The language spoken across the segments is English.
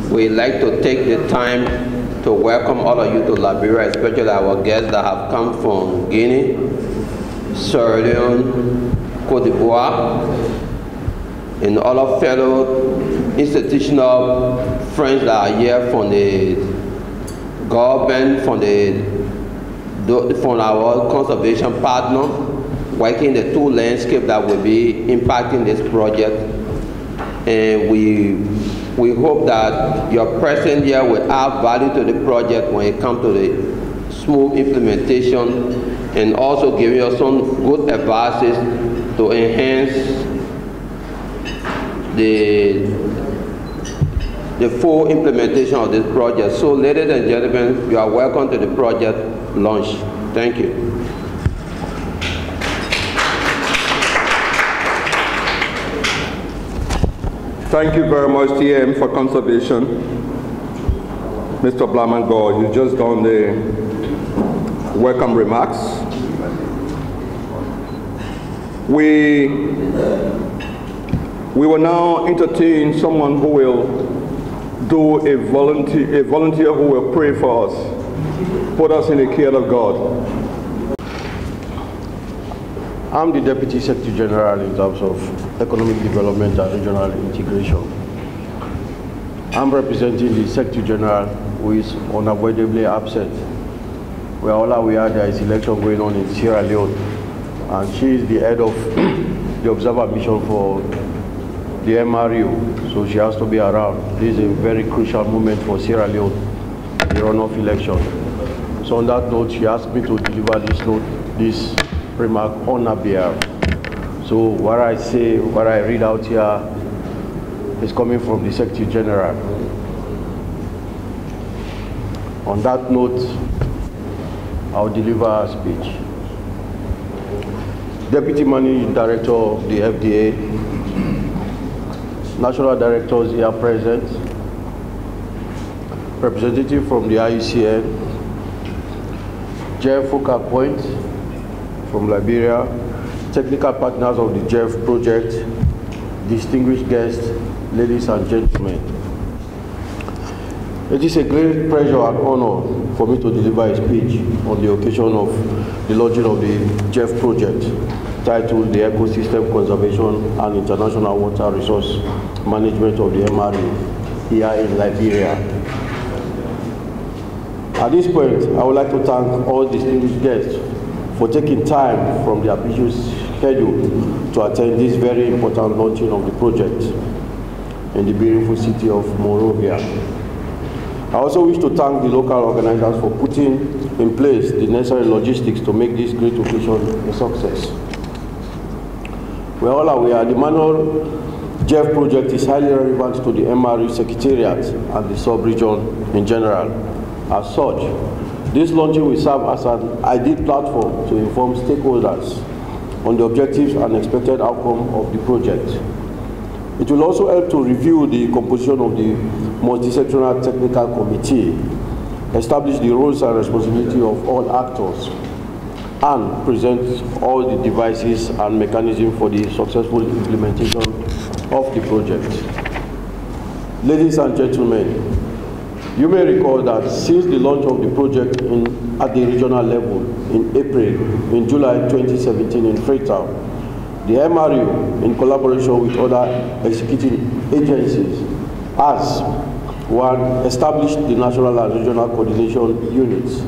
we'd like to take the time to welcome all of you to Liberia, especially our guests that have come from Guinea, Sierra Leone, Cote d'Ivoire, and all our fellow institutional friends that are here from the government, from our conservation partner, working the two landscapes that will be impacting this project. And we hope that your presence here will add value to the project when it comes to the smooth implementation, and also giving us some good advices to enhance the full implementation of this project. So ladies and gentlemen, you are welcome to the project launch. Thank you. Thank you very much, TM for Conservation. Mr. Blamangor, you just done the welcome remarks. We will now entertain someone who will do a volunteer who will pray for us, put us in the care of God. I'm the Deputy Secretary General in terms of Economic Development and Regional Integration. I'm representing the Secretary General, who is unavoidably absent. We are all aware there is election going on in Sierra Leone, and she is the head of the observer mission for the MRU, so she has to be around. This is a very crucial moment for Sierra Leone, the runoff election. So on that note, she asked me to deliver this remark on her behalf. So what I say, what I read out here is coming from the Secretary General. On that note, I'll deliver a speech. Deputy Managing Director of the FDA, National Directors here present, representative from the IUCN, Jeff Focal Point from Liberia, technical partners of the Jeff project, distinguished guests, ladies and gentlemen. It is a great pleasure and honor for me to deliver a speech on the occasion of the launching of the Jeff project, titled The Ecosystem Conservation and International Water Resource Management of the MRE here in Liberia. At this point, I would like to thank all distinguished guests for taking time from their busy schedule to attend this very important launching of the project in the beautiful city of Monrovia. I also wish to thank the local organizers for putting in place the necessary logistics to make this great occasion a success. We are all aware the manual Jeff project is highly relevant to the MRU Secretariat and the sub-region in general. As such, this launching will serve as an ideal platform to inform stakeholders on the objectives and expected outcome of the project. It will also help to review the composition of the multi-sectoral technical committee, establish the roles and responsibility of all actors, and present all the devices and mechanisms for the successful implementation of the project. Ladies and gentlemen, you may recall that since the launch of the project at the regional level in July 2017 in Freetown, the MRU, in collaboration with other executing agencies, has established the national and regional coordination units,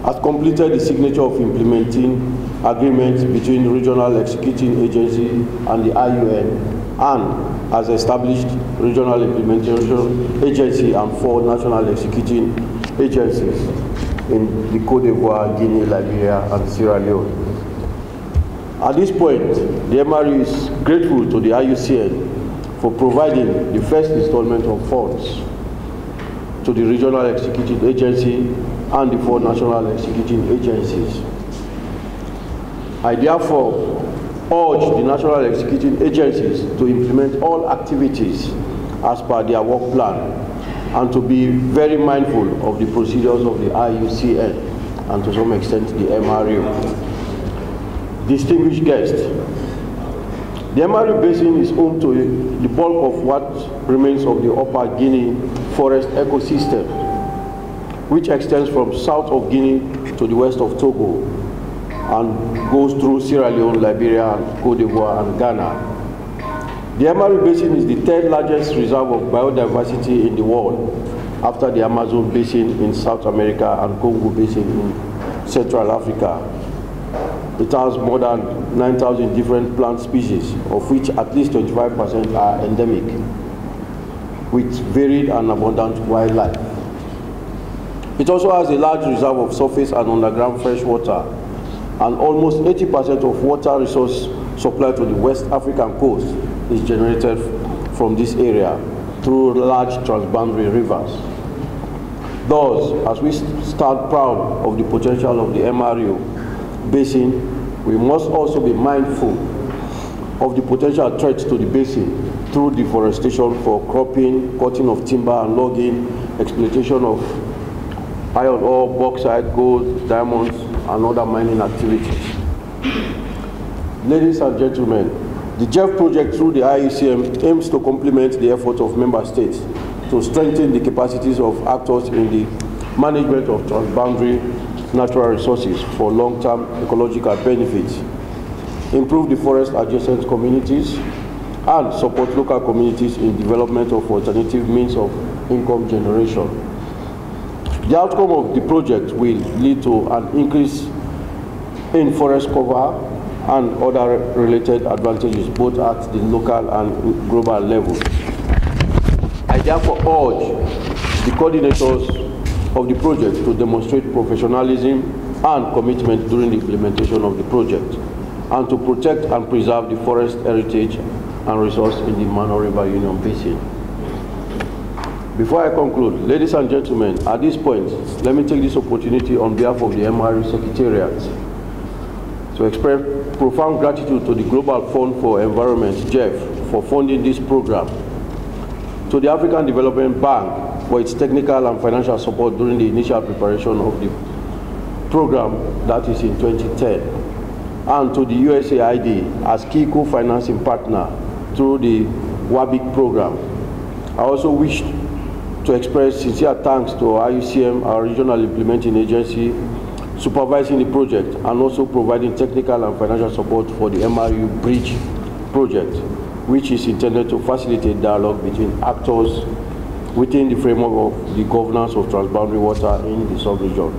has completed the signature of implementing agreements between the regional executing agency and the IUN, and has established regional implementation agency and 4 national executing agencies in the Cote d'Ivoire, Guinea, Liberia, and Sierra Leone. At this point, the MRU is grateful to the IUCN for providing the first installment of funds to the regional executing agency and the 4 national executing agencies. I therefore urge the national executing agencies to implement all activities as per their work plan and to be very mindful of the procedures of the IUCN and to some extent the MRU. Distinguished guests, The MRU Basin is home to the bulk of what remains of the Upper Guinea forest ecosystem, which extends from south of Guinea to the west of Togo and goes through Sierra Leone, Liberia, Cote d'Ivoire, and Ghana. The MRU Basin is the third largest reserve of biodiversity in the world, after the Amazon Basin in South America and Congo Basin in Central Africa. It has more than 9,000 different plant species, of which at least 25% are endemic, with varied and abundant wildlife. It also has a large reserve of surface and underground fresh water, and almost 80% of water resource supply to the West African coast is generated from this area through large transboundary rivers. Thus, as we stand proud of the potential of the MRU Basin, we must also be mindful of the potential threats to the basin through deforestation for cropping, cutting of timber and logging, exploitation of iron ore, bauxite, gold, diamonds, and other mining activities. Ladies and gentlemen, the JEF project through the IUCN aims to complement the efforts of member states to strengthen the capacities of actors in the management of transboundary natural resources for long-term ecological benefits, improve the forest adjacent communities, and support local communities in development of alternative means of income generation. The outcome of the project will lead to an increase in forest cover and other related advantages, both at the local and global level. I therefore urge the coordinators of the project to demonstrate professionalism and commitment during the implementation of the project, and to protect and preserve the forest heritage and resource in the Mano River Union Basin. Before I conclude, ladies and gentlemen, at this point, let me take this opportunity on behalf of the MRU Secretariat to express profound gratitude to the Global Fund for Environment, JEF, for funding this program, to the African Development Bank for its technical and financial support during the initial preparation of the program, that is in 2010, and to the USAID as key co-financing partner through the WABIC program. I also wish to express sincere thanks to IUCM, our regional implementing agency, supervising the project and also providing technical and financial support for the MRU Bridge project, which is intended to facilitate dialogue between actors within the framework of the governance of transboundary water in the sub-region.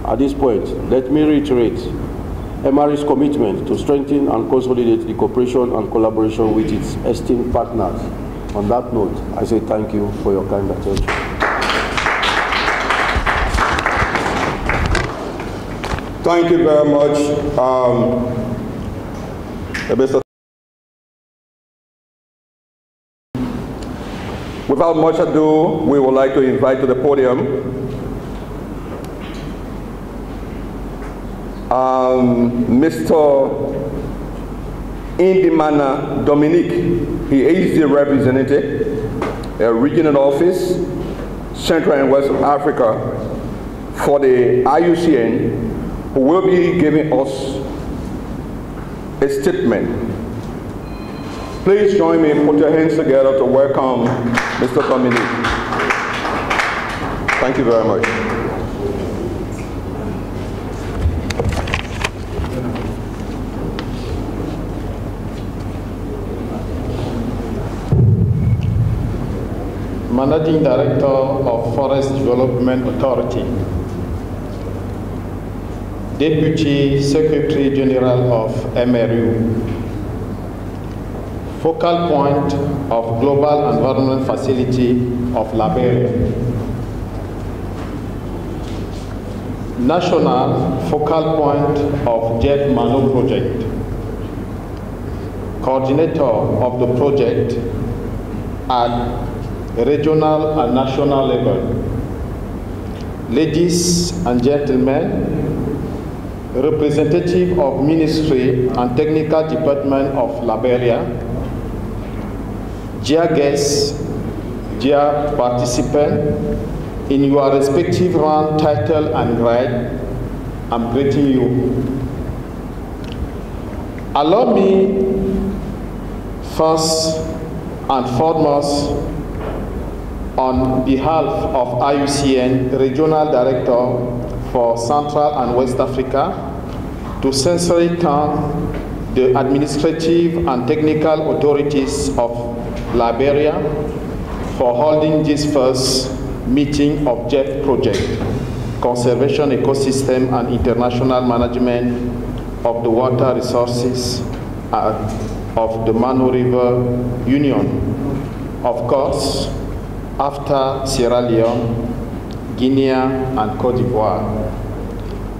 At this point, let me reiterate MRU's commitment to strengthen and consolidate the cooperation and collaboration with its esteemed partners. On that note, I say thank you for your kind attention. Thank you very much, Mr. Without much ado, we would like to invite to the podium Mr. Indimana Dominique. He is the representative, regional office, Central and West Africa for the IUCN, who will be giving us a statement. Please join me, put your hands together to welcome Mr. Dominique. Thank you very much. Managing Director of Forest Development Authority, Deputy Secretary General of MRU, Focal Point of Global Environment Facility of Liberia, National Focal Point of JEF Mano Project, Coordinator of the project at regional and national level. Ladies and gentlemen, representative of Ministry and Technical Department of Liberia, dear guests, dear participants, in your respective rank, title, and grade, I'm greeting you. Allow me First and foremost, on behalf of IUCN Regional Director for Central and West Africa, to sincerely thank the administrative and technical authorities of Liberia for holding this first meeting of JEF project, Conservation Ecosystem and International Management of the Water Resources of the Mano River Union. Of course, after Sierra Leone, Guinea, and Cote d'Ivoire,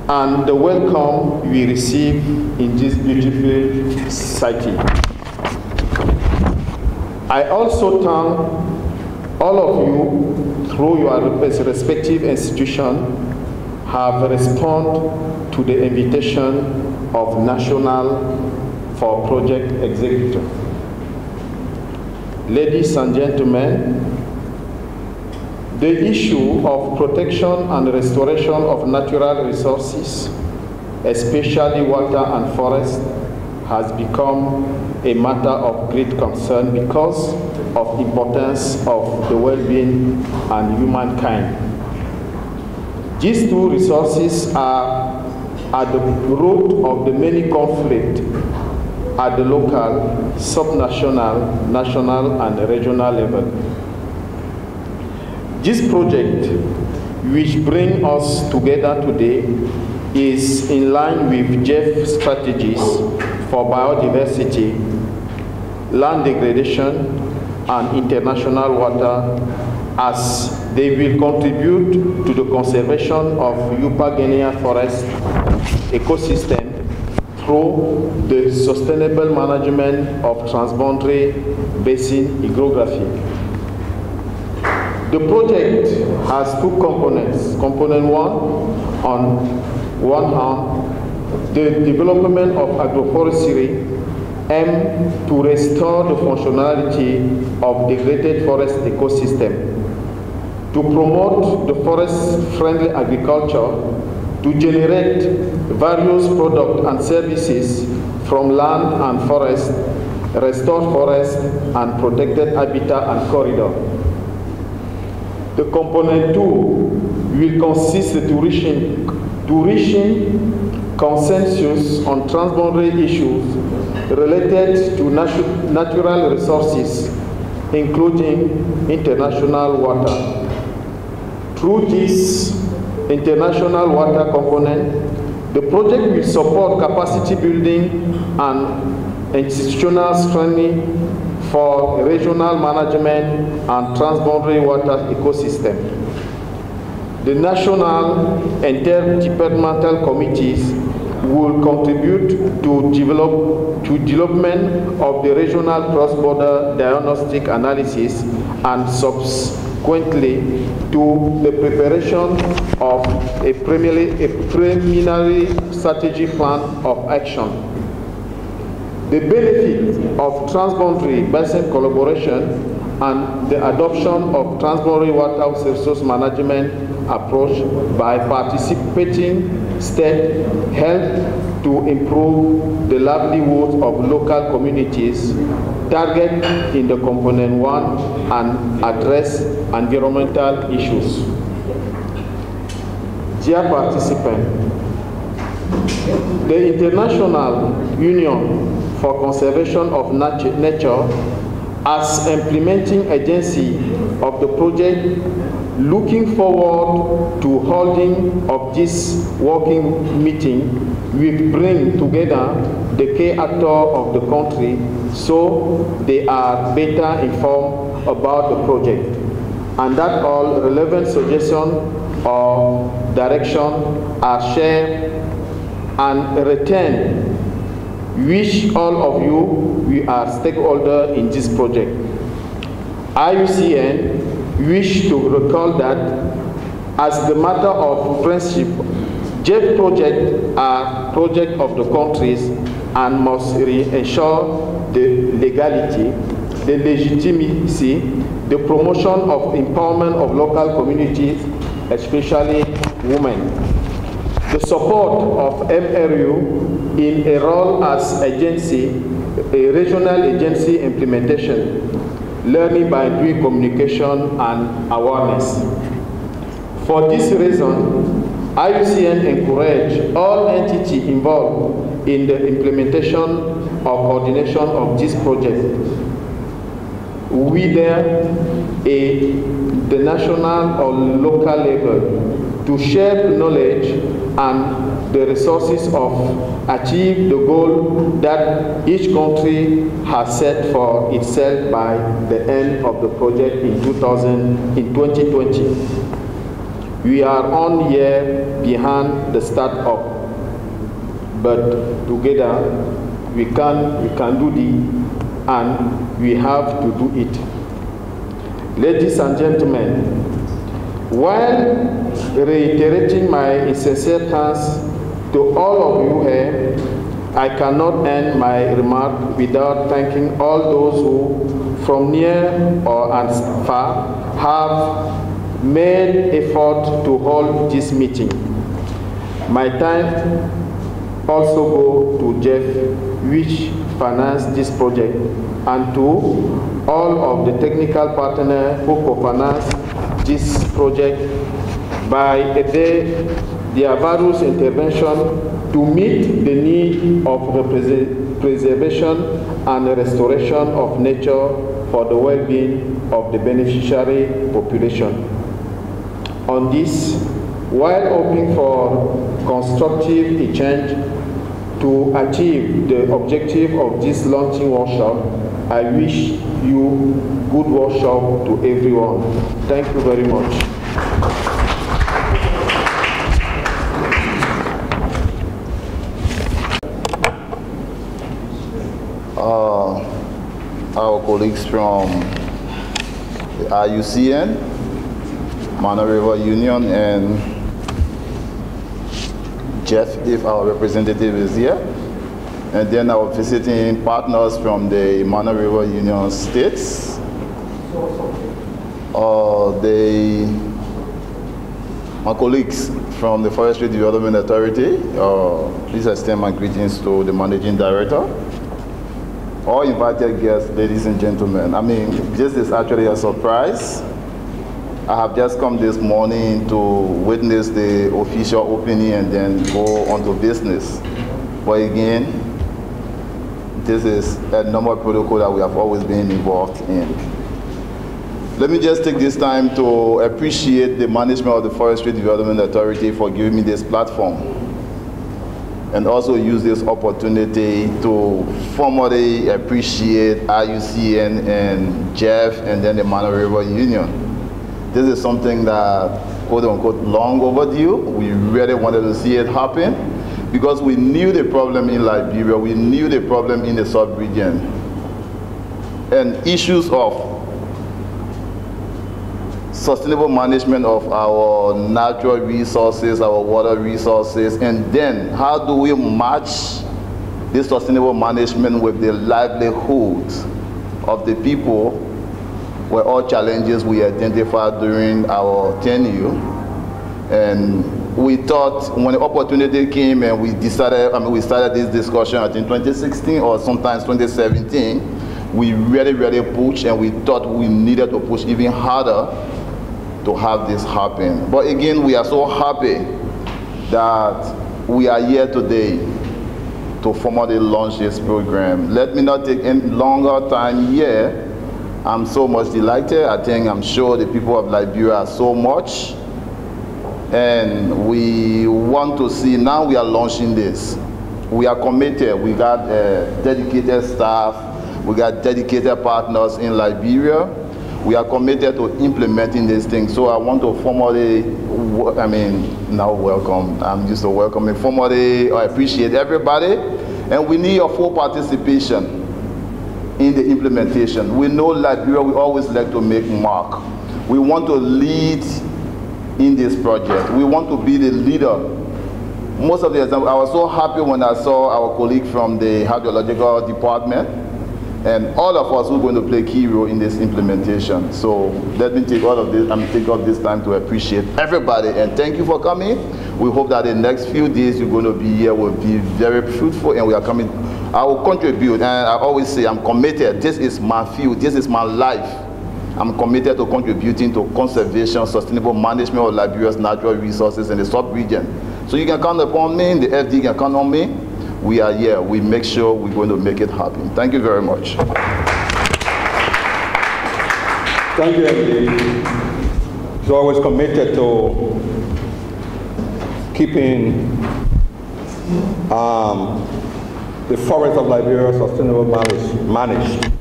and the welcome we receive in this beautiful city. I also thank all of you through your respective institutions have responded to the invitation of National for Project Executive. Ladies and gentlemen, the issue of protection and restoration of natural resources, especially water and forest, has become a matter of great concern because of the importance of the well-being and humankind. These two resources are at the root of the many conflicts at the local, subnational, national, and regional level. This project, which brings us together today, is in line with JEF strategies for biodiversity, land degradation, and international water, as they will contribute to the conservation of Upper Guinea forest ecosystem through the sustainable management of transboundary basin hydrography. The project has two components. Component one, on one hand, the development of agroforestry aimed to restore the functionality of degraded forest ecosystem, to promote the forest-friendly agriculture, to generate various products and services from land and forest, restored forest, and protected habitat and corridor. The component two will consist to reaching consensus on transboundary issues related to natural resources, including international water. Through this international water component, the project will support capacity building and institutional strengthening for regional management and transboundary water ecosystem. The national interdepartmental committees will contribute to development of the regional cross-border diagnostic analysis and subsequently to the preparation of a preliminary strategy plan of action. The benefit of transboundary basin collaboration and the adoption of transboundary water resource management approach by participating states help to improve the livelihoods of local communities, target in the component one, and address environmental issues. Dear participants, the International Union for Conservation of Nature as implementing agency of the project, looking forward to holding of this working meeting will bring together the key actors of the country so they are better informed about the project and that all relevant suggestions or direction are shared and retained, which all of you, we are stakeholders in this project. IUCN wish to recall that as the matter of principle, JEF projects are projects of the countries and must ensure the legality, the legitimacy, the promotion of empowerment of local communities, especially women. The support of MRU in a role as agency a regional agency implementation, learning by doing communication and awareness. For this reason, IUCN encourage all entities involved in the implementation or coordination of this project, whether at the national or local level, to share knowledge and the resources of achieve the goal that each country has set for itself by the end of the project in 2020. We are 1 year behind the start up, but together we can do it, and we have to do it. Ladies and gentlemen, while reiterating my sincere thanks to all of you here, I cannot end my remark without thanking all those who, from near or and far, have made effort to hold this meeting. My thanks also go to Jeff, which financed this project, and to all of the technical partners who co-financed this project by their various interventions to meet the need of the preservation and restoration of nature for the well-being of the beneficiary population. On this, while hoping for constructive exchange to achieve the objective of this launching workshop, I wish you good workshop to everyone. Thank you very much. Our colleagues from the IUCN, Mana River Union, and Jeff, if our representative is here, and then our visiting partners from the Mana River Union states, my colleagues from the Forestry Development Authority. Please extend my greetings to the Managing Director. All invited guests, ladies and gentlemen. I mean, this is actually a surprise. I have just come this morning to witness the official opening and then go on to business. But again, this is a normal protocol that we have always been involved in. Let me just take this time to appreciate the management of the Forestry Development Authority for giving me this platform, and also use this opportunity to formally appreciate IUCN and Jeff and then the Mana River Union. This is something that, quote unquote, long overdue. We really wanted to see it happen because we knew the problem in Liberia, we knew the problem in the sub-region, and issues of sustainable management of our natural resources, our water resources, and then how do we match this sustainable management with the livelihoods of the people were all challenges we identified during our tenure. And we thought when the opportunity came and we decided, we started this discussion, I think 2016 or sometimes 2017, we really pushed, and we thought we needed to push even harder to have this happen. But again, we are so happy that we are here today to formally launch this program. Let me not take any longer time here. I'm so much delighted. I'm sure the people of Liberia are so much. And we want to see, now we are launching this. We are committed. We got dedicated staff. We got dedicated partners in Liberia. We are committed to implementing this thing. So I want to formally, now welcome. I'm used to welcoming. Formally, I appreciate everybody. And we need your full participation in the implementation. We know Liberia, we always like to make mark. We want to lead in this project. We want to be the leader. Most of the examples, I was so happy when I saw our colleague from the hydrological department. and all of us who are going to play a key role in this implementation. So let me take all of this, take all this time to appreciate everybody, and thank you for coming. We hope that the next few days you're going to be here will be very fruitful, and we are coming. I will contribute, and I always say I'm committed. This is my field, this is my life. I'm committed to contributing to conservation, sustainable management of Liberia's natural resources in the sub-region. So you can count upon me, the FDA can count on me. We are here. We make sure we're going to make it happen. Thank you very much. Thank you, Emily. So I was committed to keeping the forest of Liberia sustainable managed.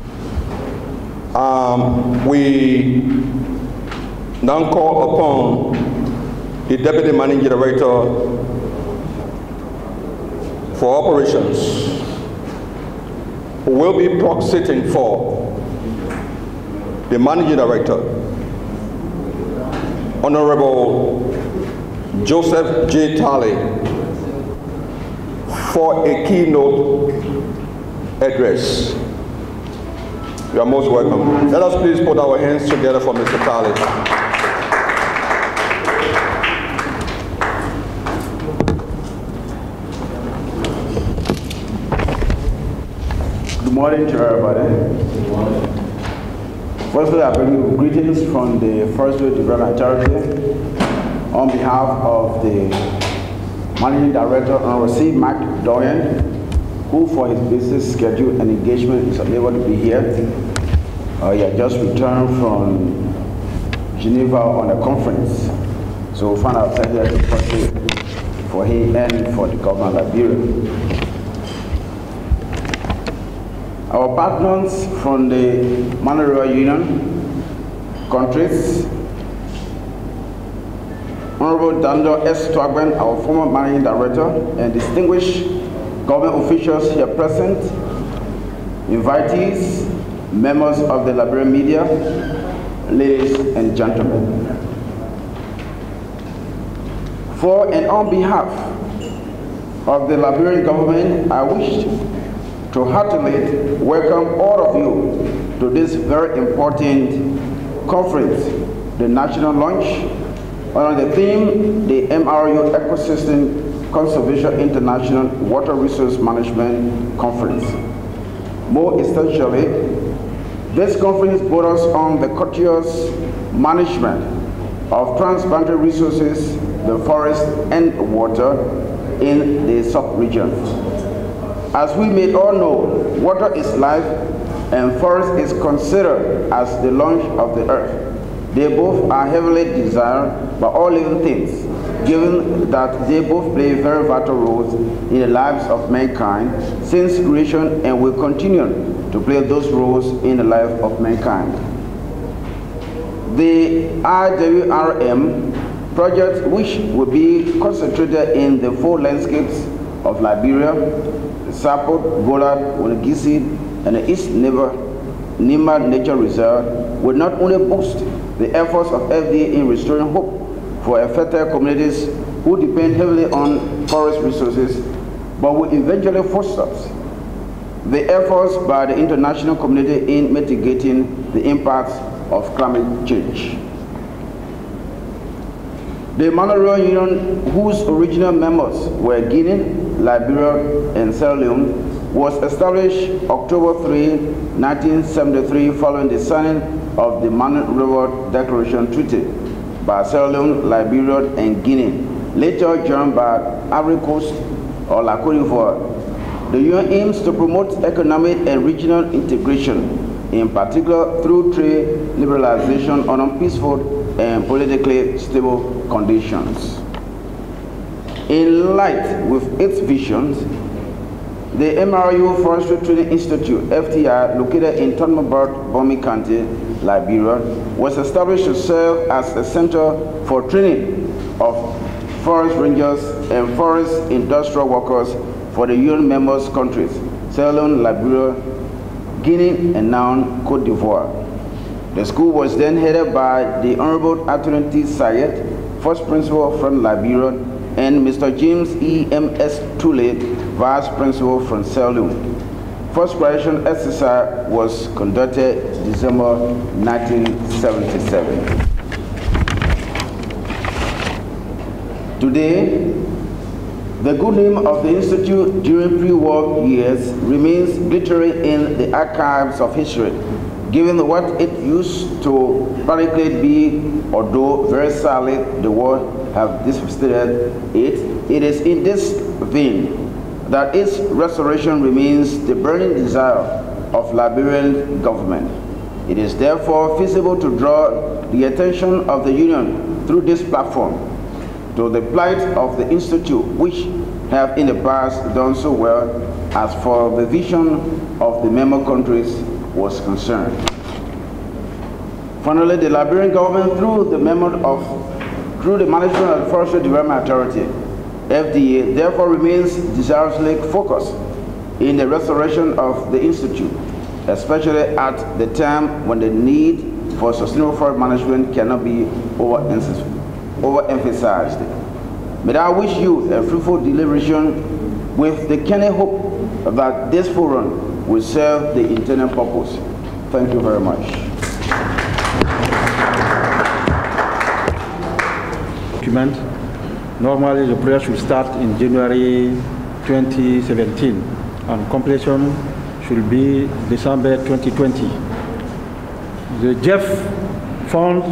We now call upon the Deputy Managing Director for Operations, who will be proxying for the Managing Director, Honorable Joseph J. Talley, for a keynote address. You are most welcome. Let us please put our hands together for Mr. Talley. Good morning to everybody. Good morning. Firstly, I bring you greetings from the Forestry Development Authority on behalf of the Managing Director, Honorable C. Mark Doyen, who for his business schedule and engagement is unable to be here. He had just returned from Geneva on a conference. So we found ourselves here to proceed for him and for the government of Liberia. Our partners from the Monterey Union countries, Honorable Dando S. Twagben, our former Managing Director, and distinguished government officials here present, invitees, members of the Liberian media, ladies and gentlemen. For and on behalf of the Liberian government, I wish to heartily welcome all of you to this very important conference, the national launch on the theme, the MRU Ecosystem Conservation International Water Resource Management Conference. More essentially, this conference brought us on the courteous management of transboundary resources, the forest and water in the sub-region. As we may all know, water is life and forest is considered as the lungs of the earth. They both are heavily desired by all living things, given that they both play very vital roles in the lives of mankind since creation and will continue to play those roles in the life of mankind. The IWRM project, which will be concentrated in the 4 landscapes of Liberia, the Sapo, Gola, Wonagisi, and the East Nima Nature Reserve, will not only boost the efforts of FDA in restoring hope for affected communities who depend heavily on forest resources, but will eventually foster the efforts by the international community in mitigating the impacts of climate change. The Monterey Union, whose original members were Guinea, Liberia, and Sierra Leone, was established October 3, 1973, following the signing of the Man River Declaration Treaty by Sierra Leone, Liberia, and Guinea, later joined by Ivory Coast or La Côte d'Ivoire. The UN aims to promote economic and regional integration, in particular through trade liberalization on peaceful and politically stable conditions. In line with its visions, the MRU Forestry Training Institute, FTI, located in Tonmabart, Bomi County, Liberia, was established to serve as a center for training of forest rangers and forest industrial workers for the UN members countries, Sierra Leone, Liberia, Guinea, and now Côte d'Ivoire. The school was then headed by the Honorable Aturanti Sayed, First Principal from Liberia, and Mr. James E. M.S. Tule, Vice Principal from Sierra Leone. first creation exercise was conducted December 1977. Today, the good name of the Institute during pre-war years remains glittering in the archives of history, given what it used to practically be, although very sadly the war have devastated it. It is in this vein that its restoration remains the burning desire of Liberian government. It is therefore feasible to draw the attention of the Union through this platform to the plight of the Institute, which have in the past done so well as far the vision of the member countries was concerned. Finally, the Liberian government, through the management of the Forestry Development Authority, FDA, therefore remains desirably focused in the restoration of the Institute, especially at the time when the need for sustainable forest management cannot be overemphasized. May I wish you a fruitful deliberation with the keen hope that this forum will serve the intended purpose. Thank you very much. Normally, the project should start in January 2017, and completion should be December 2020. The JEF fund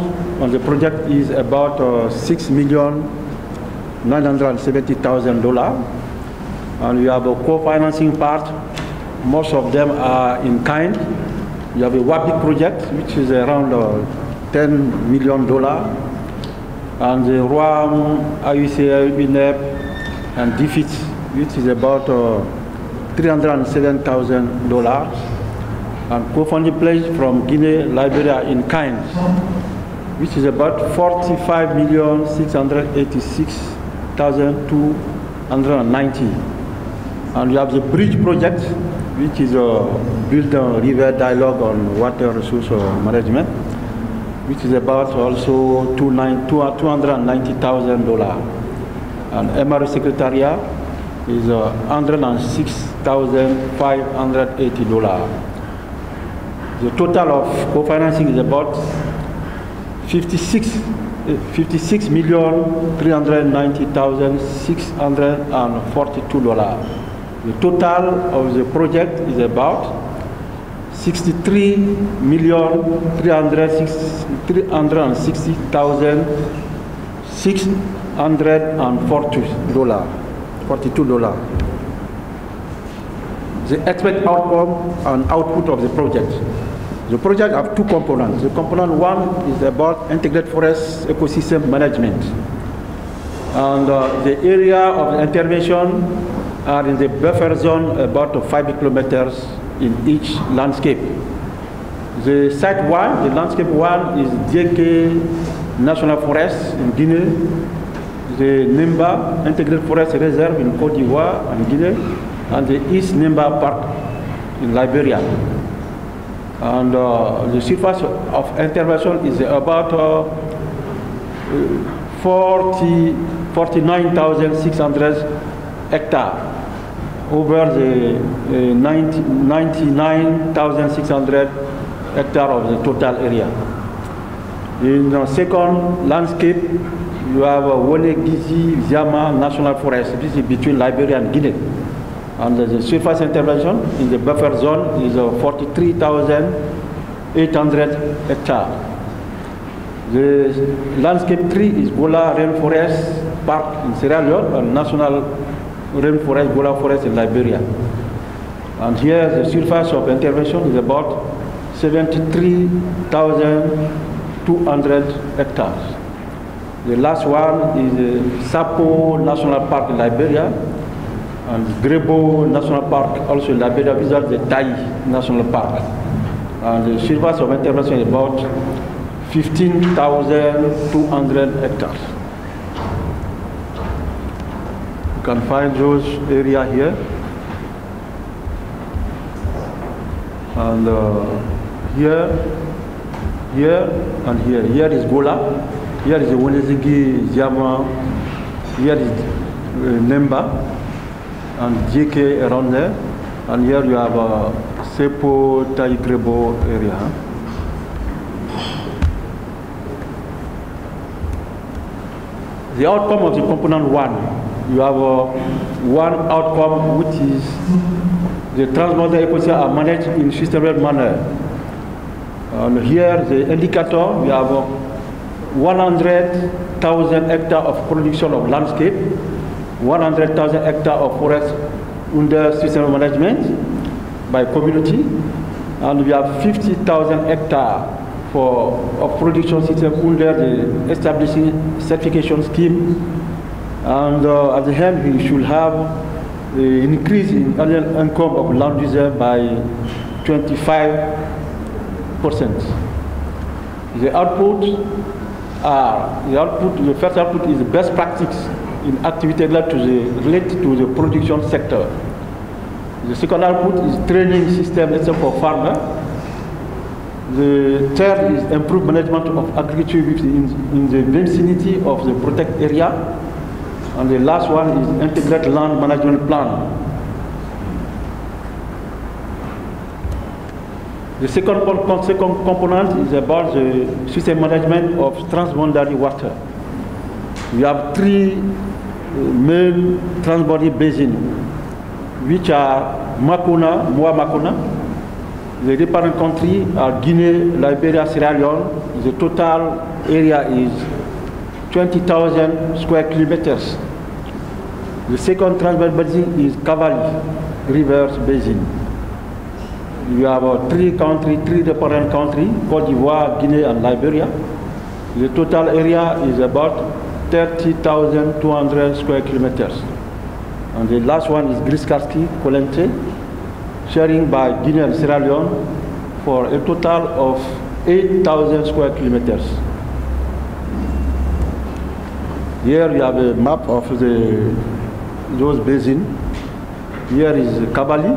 on the project is about $6,970,000, and we have a co-financing part. Most of them are in kind. We have a WAPIC project, which is around $10 million. And the ROAM, IUCL, BNEP, and DFIT, which is about $307,000, and co-funding pledge from Guinea, Liberia in kind, which is about $45,686,290. And we have the bridge project, which is built on river dialogue on water resource management, which is about also $290,000. And MRE Secretariat is $106,580. The total of co-financing is about $56,390,642. The total of the project is about $63,360,642. The expected outcome and output of the project. The project have two components. The component one is about integrated forest ecosystem management. And the area of the intervention are in the buffer zone about 5 kilometers in each landscape. The site one, the landscape one, is JK National Forest in Guinea, the Nimba Integrated Forest Reserve in Côte d'Ivoire and Guinea, and the East Nimba Park in Liberia. And the surface of intervention is about 49,600 hectares over the 99,600 hectares of the total area. In the second landscape, you have Wole-Gizi-Ziama National Forest. This is between Liberia and Guinea. And the surface intervention in the buffer zone is 43,800 hectares. The landscape 3 is Gola Rainforest Park in Sierra Leone, and National Rainforest, Gola Forest in Liberia. And here the surface of intervention is about 73,200 hectares. The last one is the Sapo National Park in Liberia, and Grebo National Park also in Liberia. These are the Tai National Park. And the surface of intervention is about 15,200 hectares. You can find those areas here. And here, and here. Here is Gola. Here is the Wole-Gizi-Ziama. Here is Nemba and JK around there. And here you have Sepo Taigrebo area. The outcome of the component 1, you have one outcome which is the transborder ecosystems are managed in systematic manner. And here the indicator, we have 100,000 hectares of production of landscape, 100,000 hectares of forest under system management by community, and we have 50,000 hectares of production system under the establishing certification scheme. And at the end, we should have an increase in annual income of land user by 25%. The first output is the best practice in activity related to the production sector. The second output is training system for farmers. The third is improved management of agriculture in the vicinity of the protected area. And the last one is integrated land management plan. The second component is about the system management of transboundary water. We have 3 main transboundary basins, which are Makona. The different countries are Guinea, Liberia, Sierra Leone. The total area is 20,000 square kilometers. The second transboundary basin is Cavalli River Basin. We have 3 different countries, Cote d'Ivoire, Guinea, and Liberia. The total area is about 30,200 square kilometers. And the last one is Griskarski, Kolente, sharing by Guinea and Sierra Leone for a total of 8,000 square kilometers. Here we have a map of those basins. Here is Kabali,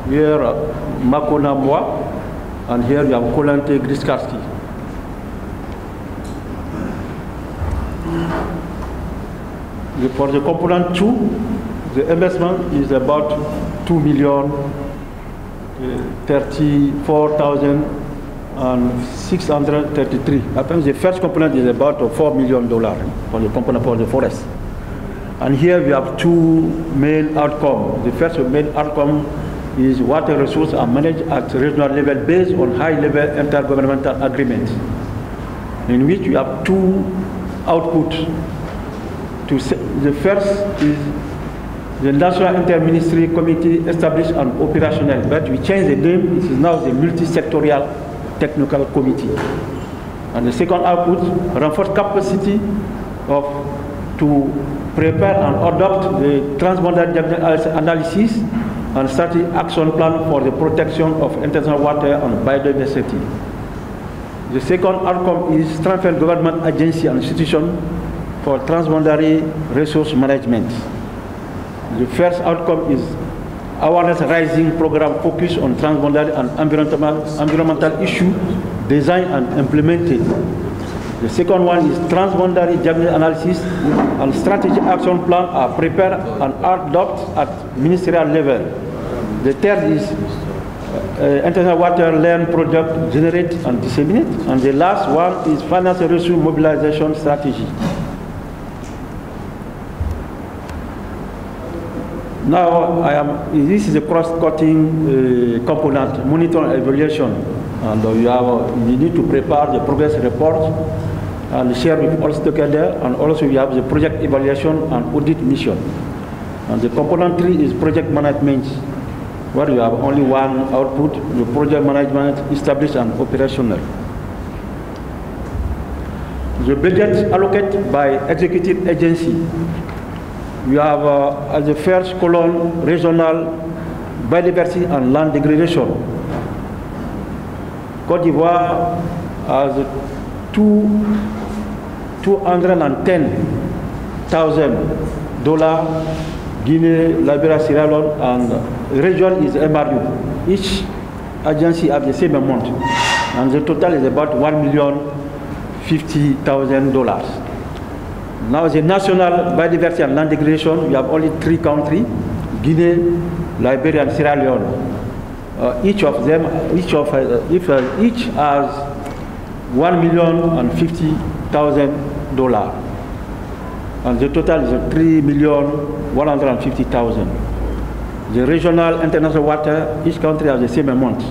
here Makona Mwa, and here we have Kolente Griskarski. For the component 2, the investment is about 2,034,633. I think the first component is about $4 million for the component for the forest. And here we have 2 main outcomes. The first main outcome is water resources are managed at regional level based on high-level intergovernmental agreements, in which we have 2 outputs. The first is the National Inter-Ministry Committee established and operational, but we changed the name. It is now the Multi-Sectorial Technical Committee. And the second output, reinforced capacity to prepare and adopt the transboundary analysis and strategic action plan for the protection of international water and biodiversity. The second outcome is strengthen government agency and institution for transboundary resource management. The first outcome is awareness raising program focused on transboundary and environmental issues designed and implemented. The second one is transboundary diagnostic analysis and strategic action plan are prepared and adopted at ministerial level. The third is international water land project generate and disseminate. And the last one is financial resource mobilization strategy. Now, this is a cross-cutting component, monitor and evaluation. And you need to prepare the progress report and share with all stakeholders, and also you have the project evaluation and audit mission. And the component 3 is project management, where you have only one output, the project management established and operational. The budget allocated by executive agency. We have as the first column regional biodiversity and land degradation. Cote d'Ivoire has $210,000. Guinea, Liberia, Sierra Leone, and the region is MRU. Each agency has the same amount, and the total is about $1,050,000. Now the national biodiversity and land degradation, we have only 3 countries, Guinea, Liberia, and Sierra Leone. Each of them, each has $1,050,000, and the total is $3,150,000. The regional international water, each country has the same amount,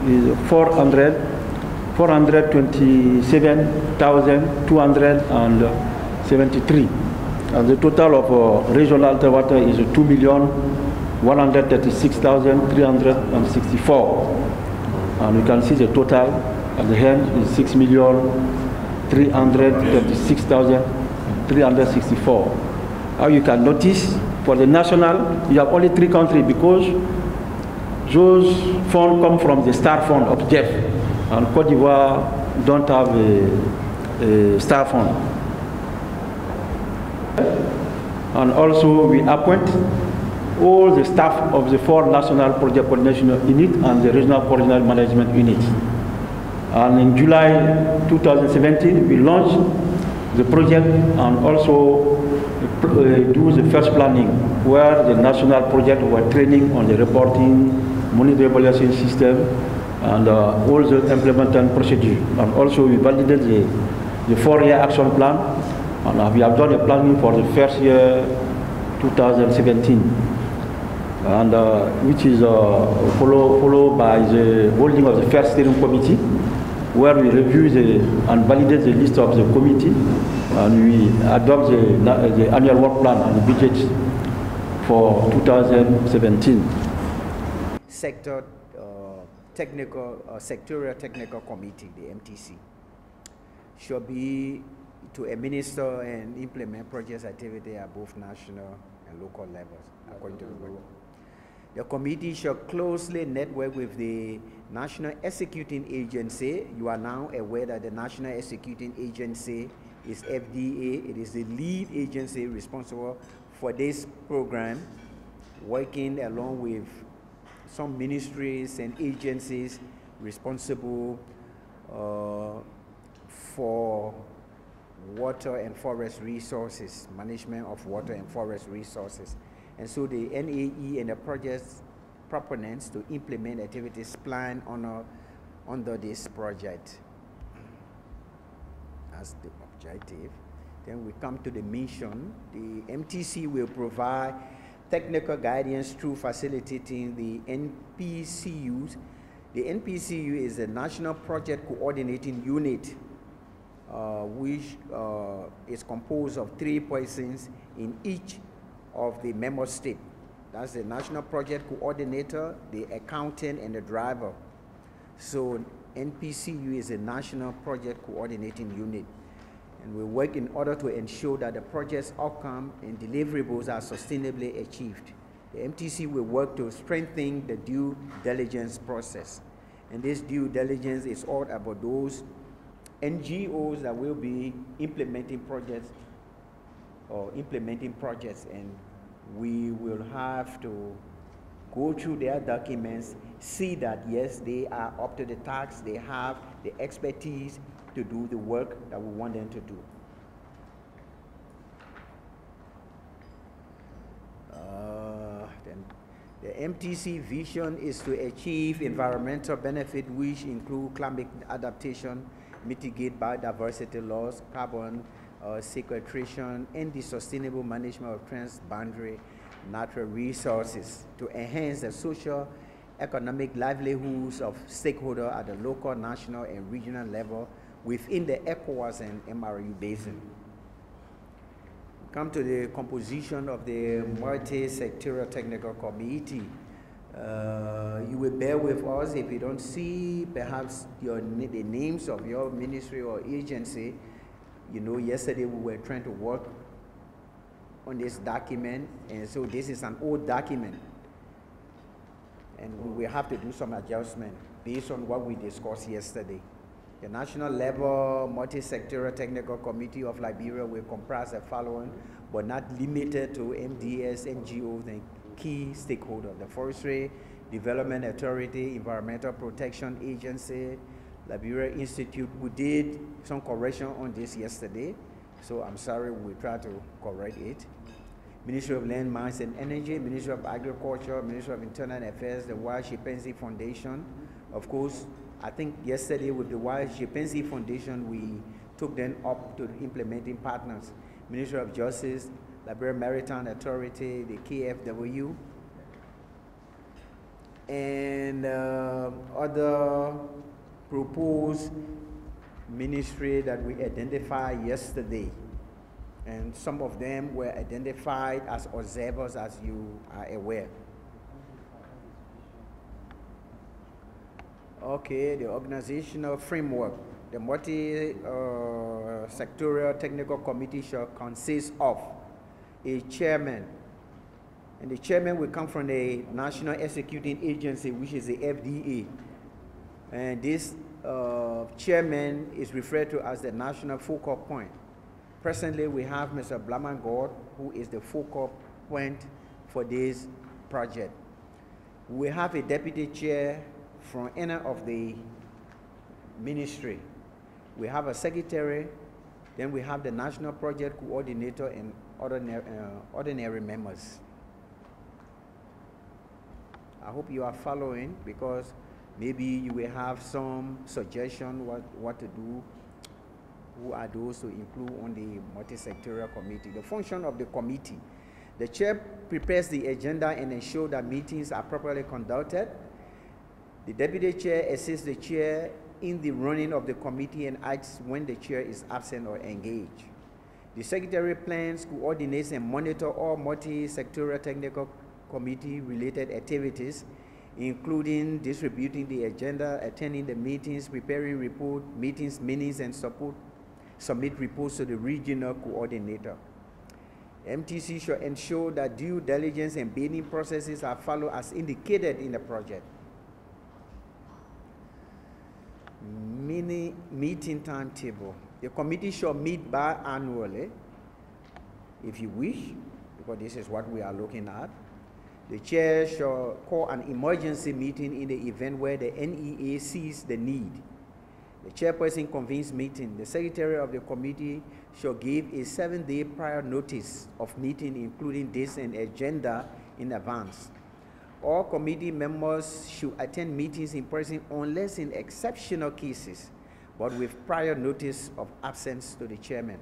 is 427,273, and the total of regional water is 2,136,364, and you can see the total at the end is 6,336,364. How you can notice for the national, you have only 3 countries because those funds come from the star fund of Jeff, and Côte d'Ivoire don't have a star fund. And also we appoint all the staff of the 4 national project coordination units and the regional coordination management units. And in July 2017, we launched the project and also do the first planning, where the national project were training on the reporting, monitoring evaluation system, and all the implementation procedure. And also we validated the 4-year action plan, and we have done a planning for the first year, 2017, and which is followed by the holding of the first steering committee, where we review and validate the list of the committee, and we adopt the annual work plan and the budget for 2017. Sectorial Technical Committee, the MTC, should be to administer and implement project activity at both national and local levels, according to the rule. The committee shall closely network with the National Executing Agency. You are now aware that the National Executing Agency is FDA. It is the lead agency responsible for this program, working along with some ministries and agencies responsible for water and forest resources, management of water and forest resources. And so the NAE and the project's proponents to implement activities planned under this project as the objective. Then we come to the mission. The MTC will provide technical guidance through facilitating the NPCUs. The NPCU is a National Project Coordinating Unit, which is composed of 3 persons in each of the member states. That's the National Project Coordinator, the accountant, and the driver. So NPCU is a National Project Coordinating Unit, and we work in order to ensure that the project's outcome and deliverables are sustainably achieved. The MTC will work to strengthen the due diligence process, and this due diligence is all about those NGOs that will be implementing projects, and we will have to go through their documents, see that yes, they are up to the task, they have the expertise to do the work that we want them to do. Then the MTC vision is to achieve environmental benefit, which include climate adaptation, mitigate biodiversity loss, carbon sequestration, and the sustainable management of transboundary natural resources to enhance the social economic livelihoods of stakeholders at the local, national, and regional level within the ECOWAS and MRU basin. Come to the composition of the multi-sectorial technical committee. You will bear with us if you don't see perhaps the names of your ministry or agency. You know, yesterday we were trying to work on this document, and so this is an old document, and we will have to do some adjustment based on what we discussed yesterday. The national level multi-sectorial technical committee of Liberia will comprise the following, but not limited to MDS, NGOs, and key stakeholders: the Forestry Development Authority, Environmental Protection Agency, Liberia Institute. We did some correction on this yesterday, so I'm sorry, we'll try to correct it. Ministry of Land, Mines and Energy, Ministry of Agriculture, Ministry of Internal Affairs, the Wild Chimpanzee Foundation. Of course, I think yesterday with the Wild Chimpanzee Foundation, we took them up to the implementing partners. Ministry of Justice, Liberia Maritime Authority, the KFW, and other proposed ministry that we identified yesterday. And some of them were identified as observers, as you are aware. Okay, the organizational framework. The multi-sectorial technical committee shall consist of a chairman, and the chairman will come from the National Executing Agency, which is the FDA. And this chairman is referred to as the national focal point. Presently, we have Mr. Blamangord, who is the focal point for this project. We have a deputy chair from any of the ministry. We have a secretary, then we have the national project coordinator and ordinary members. I hope you are following, because maybe you will have some suggestion what to do. Who are those to include on the multi-sectorial committee? The function of the committee. The chair prepares the agenda and ensures that meetings are properly conducted. The deputy chair assists the chair in the running of the committee and acts when the chair is absent or engaged. The secretary plans, coordinates, and monitors all multi-sectorial technical committee-related activities, including distributing the agenda, attending the meetings, preparing report, meetings, minutes, and submit reports to the regional coordinator. MTC should ensure that due diligence and bidding processes are followed as indicated in the project. Meeting timetable. The committee shall meet biannually, if you wish, because this is what we are looking at. The chair shall call an emergency meeting in the event where the NEA sees the need. The chairperson convenes meeting. The secretary of the committee shall give a 7-day prior notice of meeting, including dates and agenda in advance. All committee members should attend meetings in person unless in exceptional cases, but with prior notice of absence to the chairman.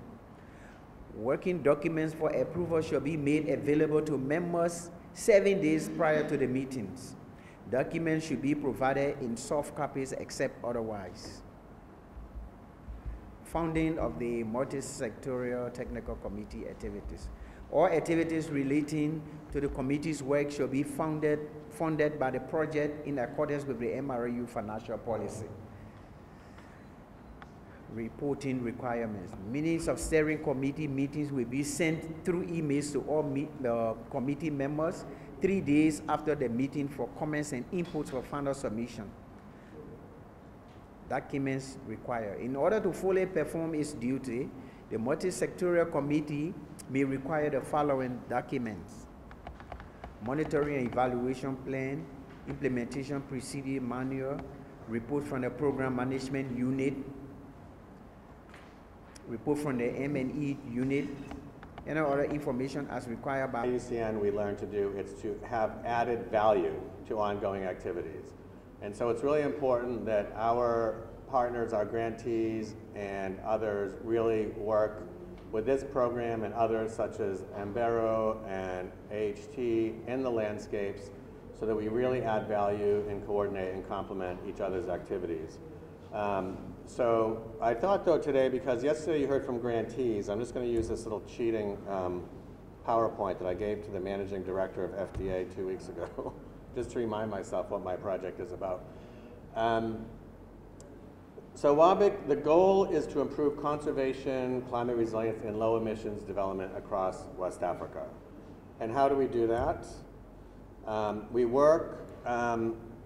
Working documents for approval shall be made available to members 7 days prior to the meetings. Documents should be provided in soft copies except otherwise. Founding of the multi-sectorial technical committee activities. All activities relating to the committee's work shall be funded by the project in accordance with the MRU financial policy. Reporting requirements. Minutes of steering committee meetings will be sent through emails to all committee members 3 days after the meeting for comments and inputs for final submission. Documents required. In order to fully perform its duty, the multi-sectorial committee may require the following documents: monitoring and evaluation plan, implementation procedure manual, report from the program management unit, report from the M&E unit, and other information as required by IUCN. We learned to do is to have added value to ongoing activities. And so it's really important that our partners, our grantees, and others really work with this program and others such as Ambero and AHT in the landscapes so that we really add value and coordinate and complement each other's activities. So I thought though today, because yesterday you heard from grantees, I'm just going to use this little cheating PowerPoint that I gave to the managing director of FDA 2 weeks ago, just to remind myself what my project is about. So WABIC, the goal is to improve conservation, climate resilience, and low emissions development across West Africa. And how do we do that? We work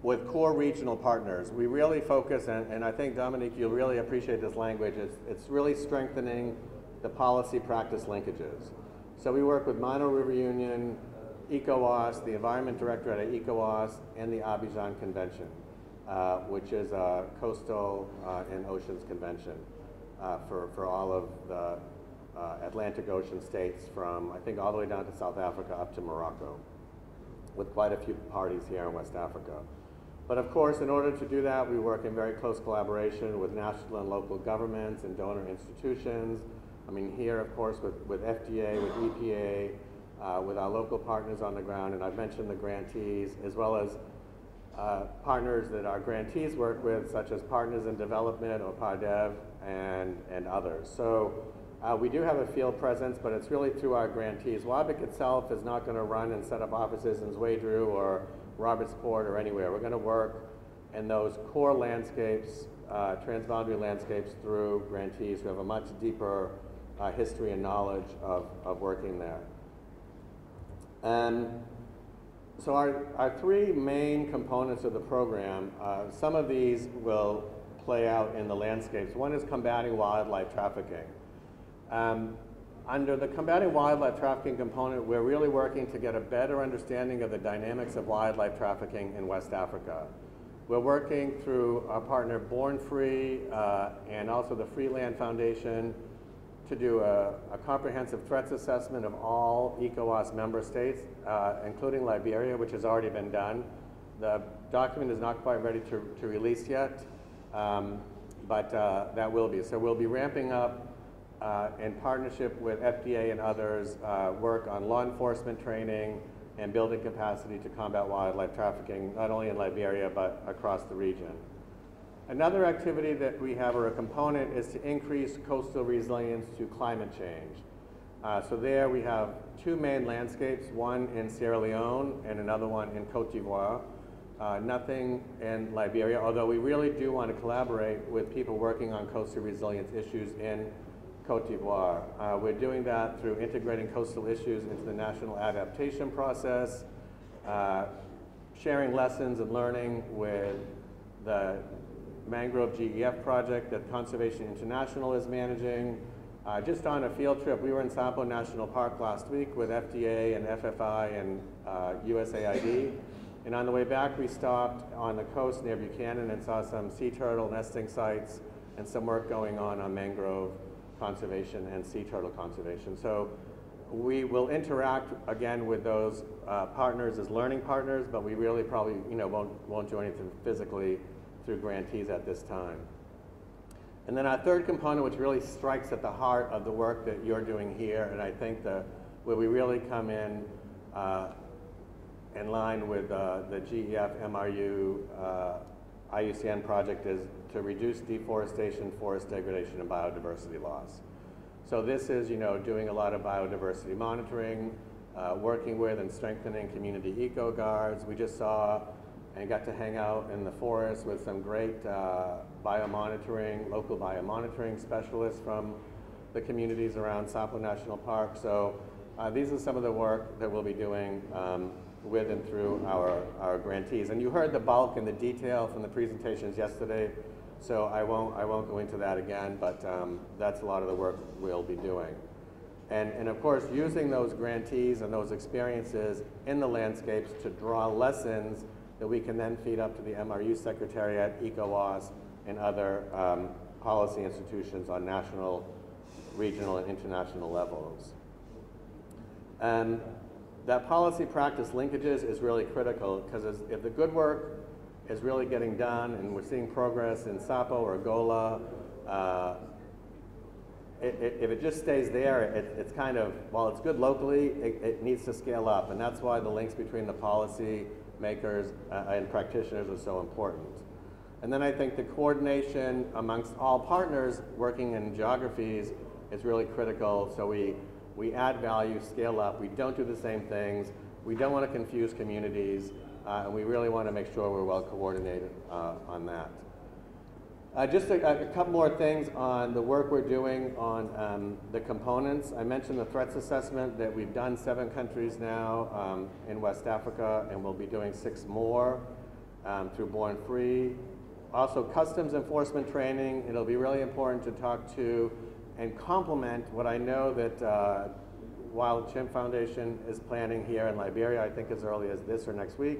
with core regional partners. We really focus, and I think, Dominique, you'll really appreciate this language, it's really strengthening the policy practice linkages. So we work with Mono River Union, ECOWAS, the Environment Directorate at ECOWAS, and the Abidjan Convention, which is a coastal and oceans convention for all of the Atlantic Ocean states from, I think, all the way down to South Africa up to Morocco, with quite a few parties here in West Africa. But of course, in order to do that, we work in very close collaboration with national and local governments and donor institutions. I mean, here, of course, with FDA, with EPA, with our local partners on the ground, and I've mentioned the grantees, as well as partners that our grantees work with, such as Partners in Development or PARDEV and others. So we do have a field presence, but it's really through our grantees. WABIC itself is not going to run and set up offices in Zwaydru or Robertsport or anywhere. We're going to work in those core landscapes, transboundary landscapes, through grantees who have a much deeper history and knowledge of working there. So our three main components of the program, some of these will play out in the landscapes. One is combating wildlife trafficking. Under the combating wildlife trafficking component, we're really working to get a better understanding of the dynamics of wildlife trafficking in West Africa. We're working through our partner Born Free and also the Freeland Foundation to do a comprehensive threats assessment of all ECOWAS member states, including Liberia, which has already been done. The document is not quite ready to release yet, but that will be. So we'll be ramping up in partnership with FDA and others, work on law enforcement training and building capacity to combat wildlife trafficking, not only in Liberia, but across the region. Another activity that we have, or a component, is to increase coastal resilience to climate change. So there we have two main landscapes, one in Sierra Leone and another one in Cote d'Ivoire. Nothing in Liberia, although we really do want to collaborate with people working on coastal resilience issues in Cote d'Ivoire. We're doing that through integrating coastal issues into the national adaptation process, sharing lessons and learning with the Mangrove GEF project that Conservation International is managing. Just on a field trip, we were in Sapo National Park last week with FDA and FFI and USAID. And on the way back, we stopped on the coast near Buchanan and saw some sea turtle nesting sites and some work going on mangrove conservation and sea turtle conservation. So we will interact again with those partners as learning partners, but we really probably won't do anything physically through grantees at this time. And then our third component, which really strikes at the heart of the work that you're doing here, and I think where we really come in line with the GEF MRU IUCN project, is to reduce deforestation, forest degradation, and biodiversity loss. So this is, doing a lot of biodiversity monitoring, working with and strengthening community eco guards. We just saw and got to hang out in the forest with some great local biomonitoring specialists from the communities around Sapo National Park. So these are some of the work that we'll be doing with and through our grantees. And you heard the bulk and the detail from the presentations yesterday, so I won't go into that again, but that's a lot of the work we'll be doing. And of course, using those grantees and those experiences in the landscapes to draw lessons that we can then feed up to the MRU Secretariat, ECOWAS, and other policy institutions on national, regional, and international levels. That policy practice linkages is really critical, because if the good work is really getting done and we're seeing progress in Sapo or Gola, if it just stays there, it's kind of, while it's good locally, it needs to scale up, and that's why the links between the policy makers and practitioners are so important. And then I think the coordination amongst all partners working in geographies is really critical, so we add value, scale up, we don't do the same things, we don't want to confuse communities, and we really want to make sure we're well coordinated on that. Just a couple more things on the work we're doing on the components. I mentioned the threats assessment that we've done 7 countries now in West Africa, and we'll be doing 6 more through Born Free. Also, customs enforcement training. It'll be really important to talk to and complement what I know that Wild Chimp Foundation is planning here in Liberia, I think as early as this or next week.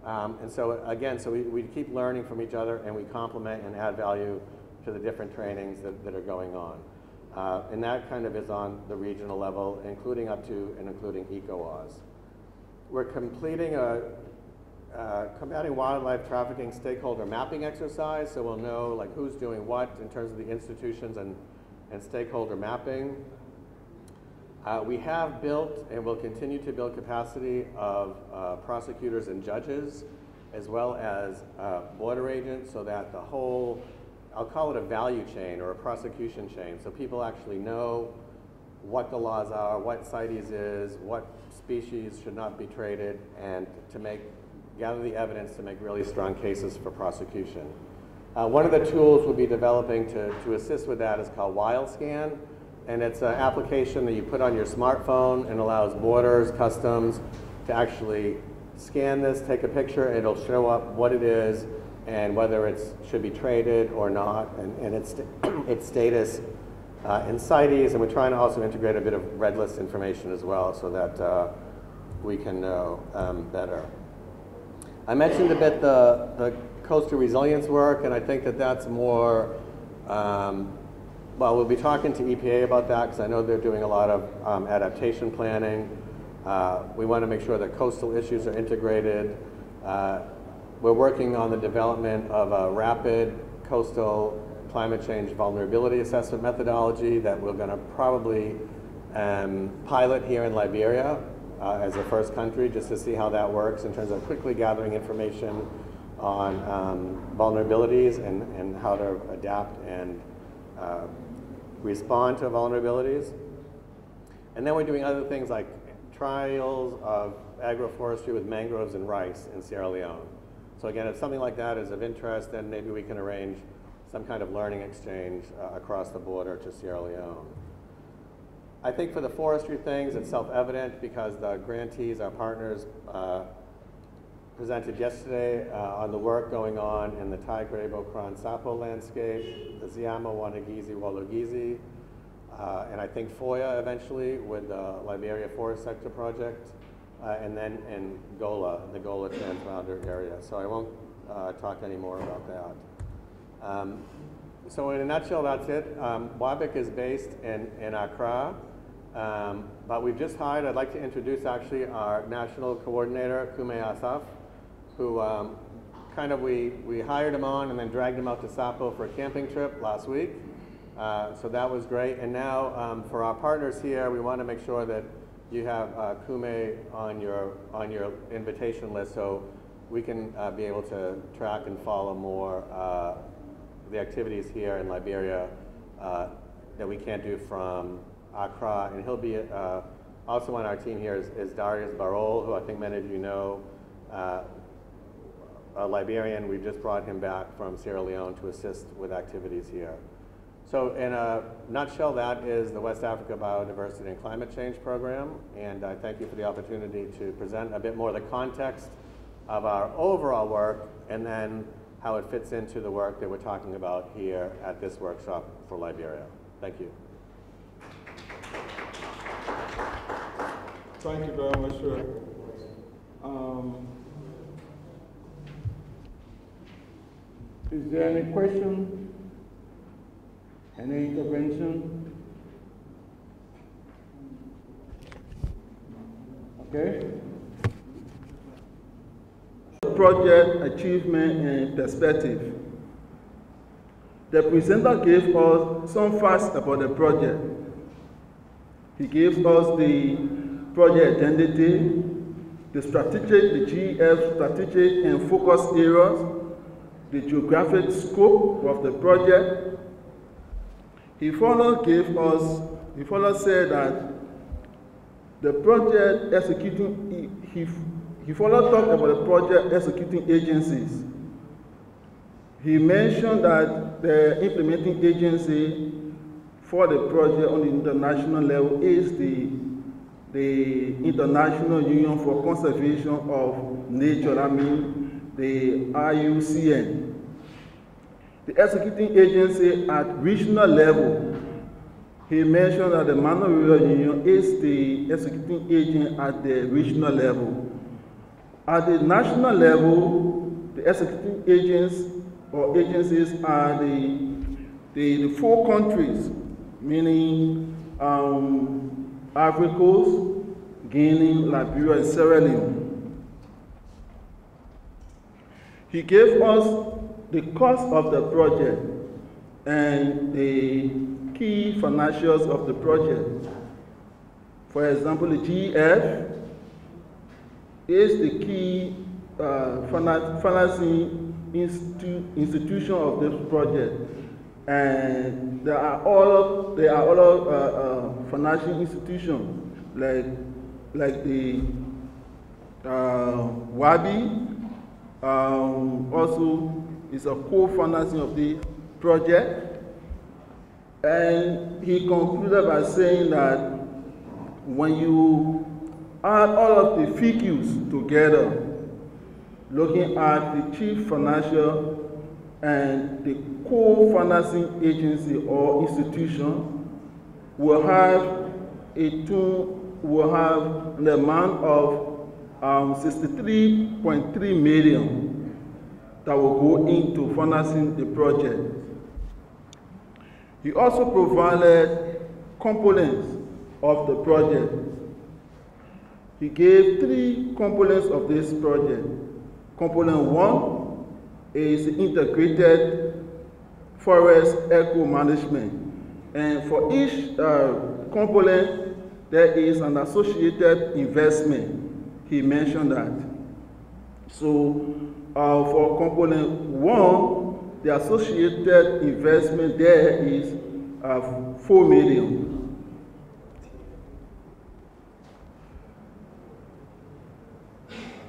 And so again, we keep learning from each other, and we complement and add value to the different trainings that are going on. And that kind of is on the regional level, including up to and including ECOWAS. We're completing a combating wildlife trafficking stakeholder mapping exercise, so we'll know like who's doing what in terms of the institutions and stakeholder mapping. We have built and will continue to build capacity of prosecutors and judges, as well as border agents, so that the whole, I'll call it a value chain or a prosecution chain, so people actually know what the laws are, what CITES is, what species should not be traded, and to gather the evidence to make really strong cases for prosecution. One of the tools we'll be developing to assist with that is called WildScan, and it's an application that you put on your smartphone and allows borders, customs to actually scan this, take a picture, and it'll show up what it is and whether it should be traded or not, and its status in CITES, and we're trying to also integrate a bit of red list information as well so that we can know better. I mentioned a bit the coastal resilience work, and I think that that's more, well, we'll be talking to EPA about that because I know they're doing a lot of adaptation planning. We want to make sure that coastal issues are integrated. We're working on the development of a rapid coastal climate change vulnerability assessment methodology that we're going to probably pilot here in Liberia as a first country, just to see how that works in terms of quickly gathering information on vulnerabilities and how to adapt and respond to vulnerabilities. And then we're doing other things like trials of agroforestry with mangroves and rice in Sierra Leone. So again, if something like that is of interest, then maybe we can arrange some kind of learning exchange across the border to Sierra Leone. I think for the forestry things, it's self-evident because the grantees, our partners, presented yesterday on the work going on in the Tigray Kran Sapo landscape, the Ziama Wanagizi Walogizi, and I think FOIA eventually with the Liberia Forest Sector Project, and then in Gola, the Gola Transboundary area. So I won't talk any more about that. So in a nutshell, that's it. WABIC is based in Accra, but we've just hired, I'd like to introduce actually our national coordinator, Kume Asaf, who we hired him on and then dragged him out to Sapo for a camping trip last week. So that was great. And now for our partners here, we want to make sure that you have Kume on your invitation list so we can be able to track and follow more the activities here in Liberia that we can't do from Accra. And he'll be also on our team here is Darius Barol, who I think many of you know, a Liberian. We've just brought him back from Sierra Leone to assist with activities here. So in a nutshell, that is the West Africa Biodiversity and Climate Change Program, and I thank you for the opportunity to present a bit more of the context of our overall work and then how it fits into the work that we're talking about here at this workshop for Liberia. Thank you. Thank you very much, sir. Is there any question? Any intervention? Okay. Project achievement and perspective. The presenter gave us some facts about the project. He gave us the project identity, the GF strategic and focus areas, the geographic scope of the project. He further said that the project executing, he further talked about the project executing agencies. He mentioned that the implementing agency for the project on the international level is the International Union for Conservation of Nature, the IUCN. The executing agency at regional level, he mentioned that the Mano Union is the executing agent at the regional level. At the national level, the executing agents or agencies are the 4 countries meaning Ivory Coast, Guinea, Liberia, and Sierra Leone. He gave us the cost of the project and the key financials of the project. For example, the GF is the key financing institution of this project, and there are other financial institutions like the WABI also is a co-financing of the project. And he concluded by saying that when you add all of the figures together, looking at the chief financial and the co-financing agency or institution, will have an amount of 63.3 million that will go into financing the project. He also provided components of the project. He gave 3 components of this project. Component 1 is integrated forest eco-management. And for each component, there is an associated investment. He mentioned that. So for component 1, the associated investment there is 4 million.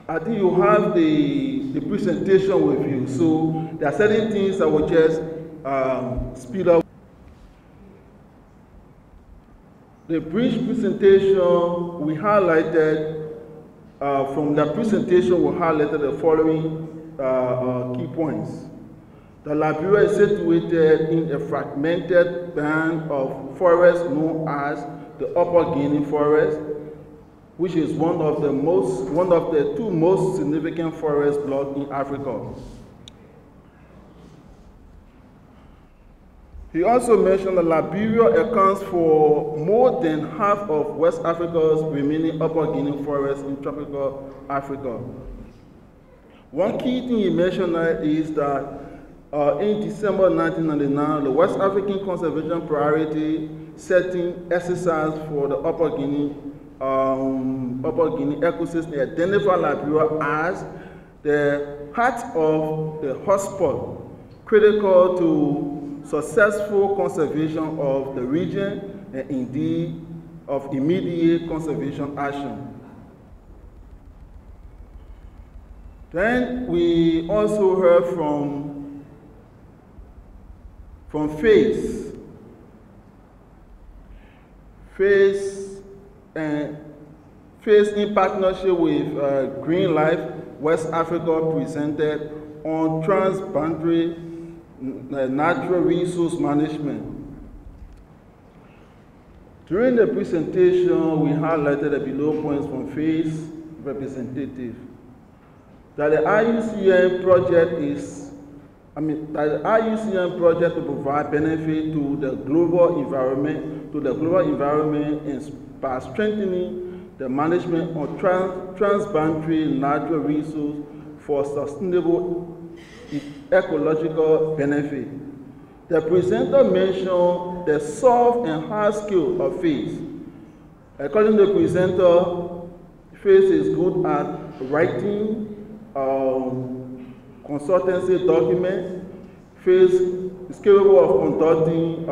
I think you have the presentation with you. So there are certain things I will just speed up. The brief presentation we highlighted, from the presentation we highlighted the following key points. The Liberia is situated in a fragmented band of forests known as the Upper Guinea Forest, which is one of the 2 most significant forest blocks in Africa. He also mentioned that Liberia accounts for more than half of West Africa's remaining Upper Guinea forests in tropical Africa. One key thing he mentioned is that in December 1999, the West African Conservation Priority Setting exercise for the Upper Guinea ecosystem identified Liberia as the heart of the hotspot, critical to successful conservation of the region and indeed of immediate conservation action. Then we also heard from FACE. FACE in partnership with Green Life West Africa presented on transboundary natural resource management. During the presentation, we highlighted the below points from FACE representative. That the IUCN project to provide benefit to the global environment, and by strengthening the management of transboundary natural resources for sustainable ecological benefit. The presenter mentioned the soft and hard skill of FACE. According to the presenter, FACE is good at writing consultancy documents. FACE is capable of conducting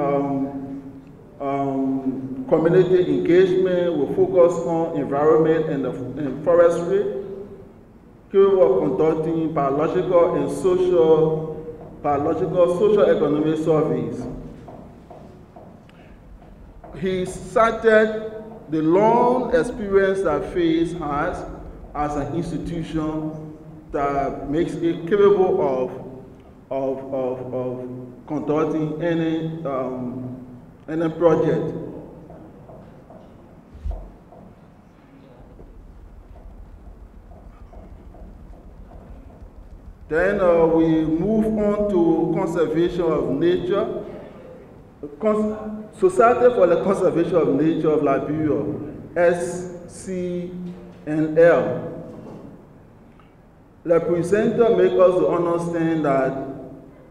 community engagement with focus on environment and forestry, capable of conducting biological and social-economic surveys. He cited the long experience that FACE has as an institution that makes it capable of conducting any project. Then we move on to conservation of nature. Society for the Conservation of Nature of Liberia, SCNL. The presenter makes us to understand that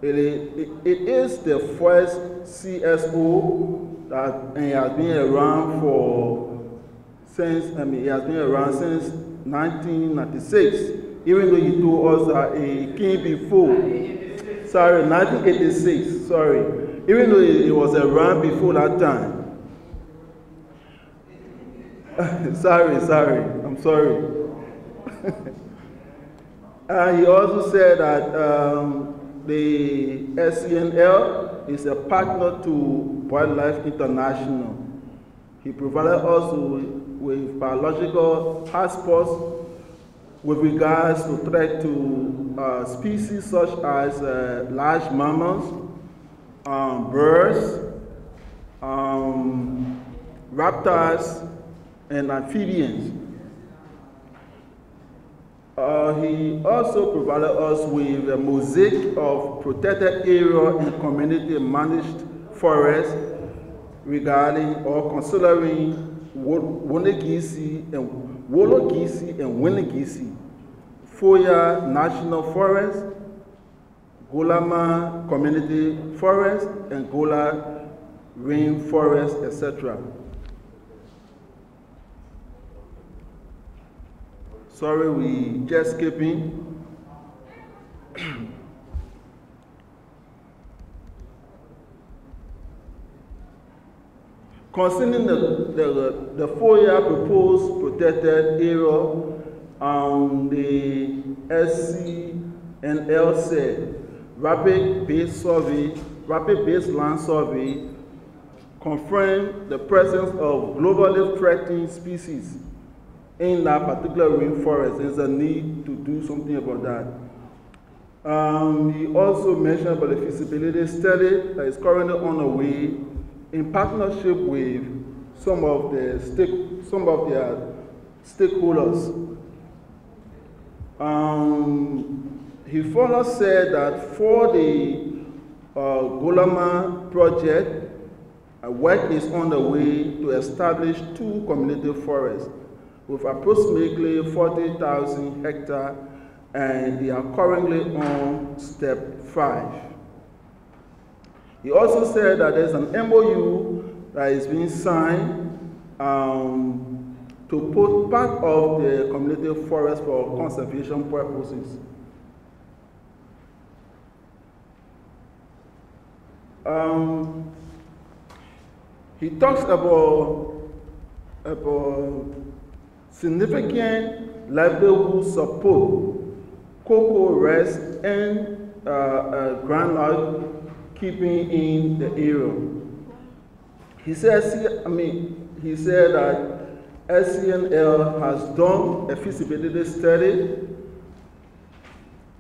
it is the first CSO that has been around since 1996. Even though he told us that it came before. Sorry, 1986. Sorry. Even though it was around before that time. sorry. I'm sorry. He also said that the SCNL is a partner to Wildlife International. He provided us with biological passports with regards to threat to species such as large mammals, birds, raptors, and amphibians. He also provided us with a mosaic of protected area and community managed forests regarding or considering Wologisi and Winigisi, Foya National Forest, Golama Community Forest, and Gola Rainforest, etc. Sorry, we just skipping. Concerning the 4-year proposed protected area, the SCNL said rapid-based land survey confirmed the presence of globally threatened species in that particular rainforest. There's a need to do something about that. He also mentioned about the feasibility study that is currently on the way in partnership with some of their stakeholders. He further said that for the Golama project, work is on the way to establish 2 community forests with approximately 40,000 hectares, and they are currently on step 5. He also said that there's an MOU that is being signed to put part of the community forest for conservation purposes. He talks about significant livelihood support, cocoa rest, and groundnut keeping in the area. He said that SCNL has done a feasibility study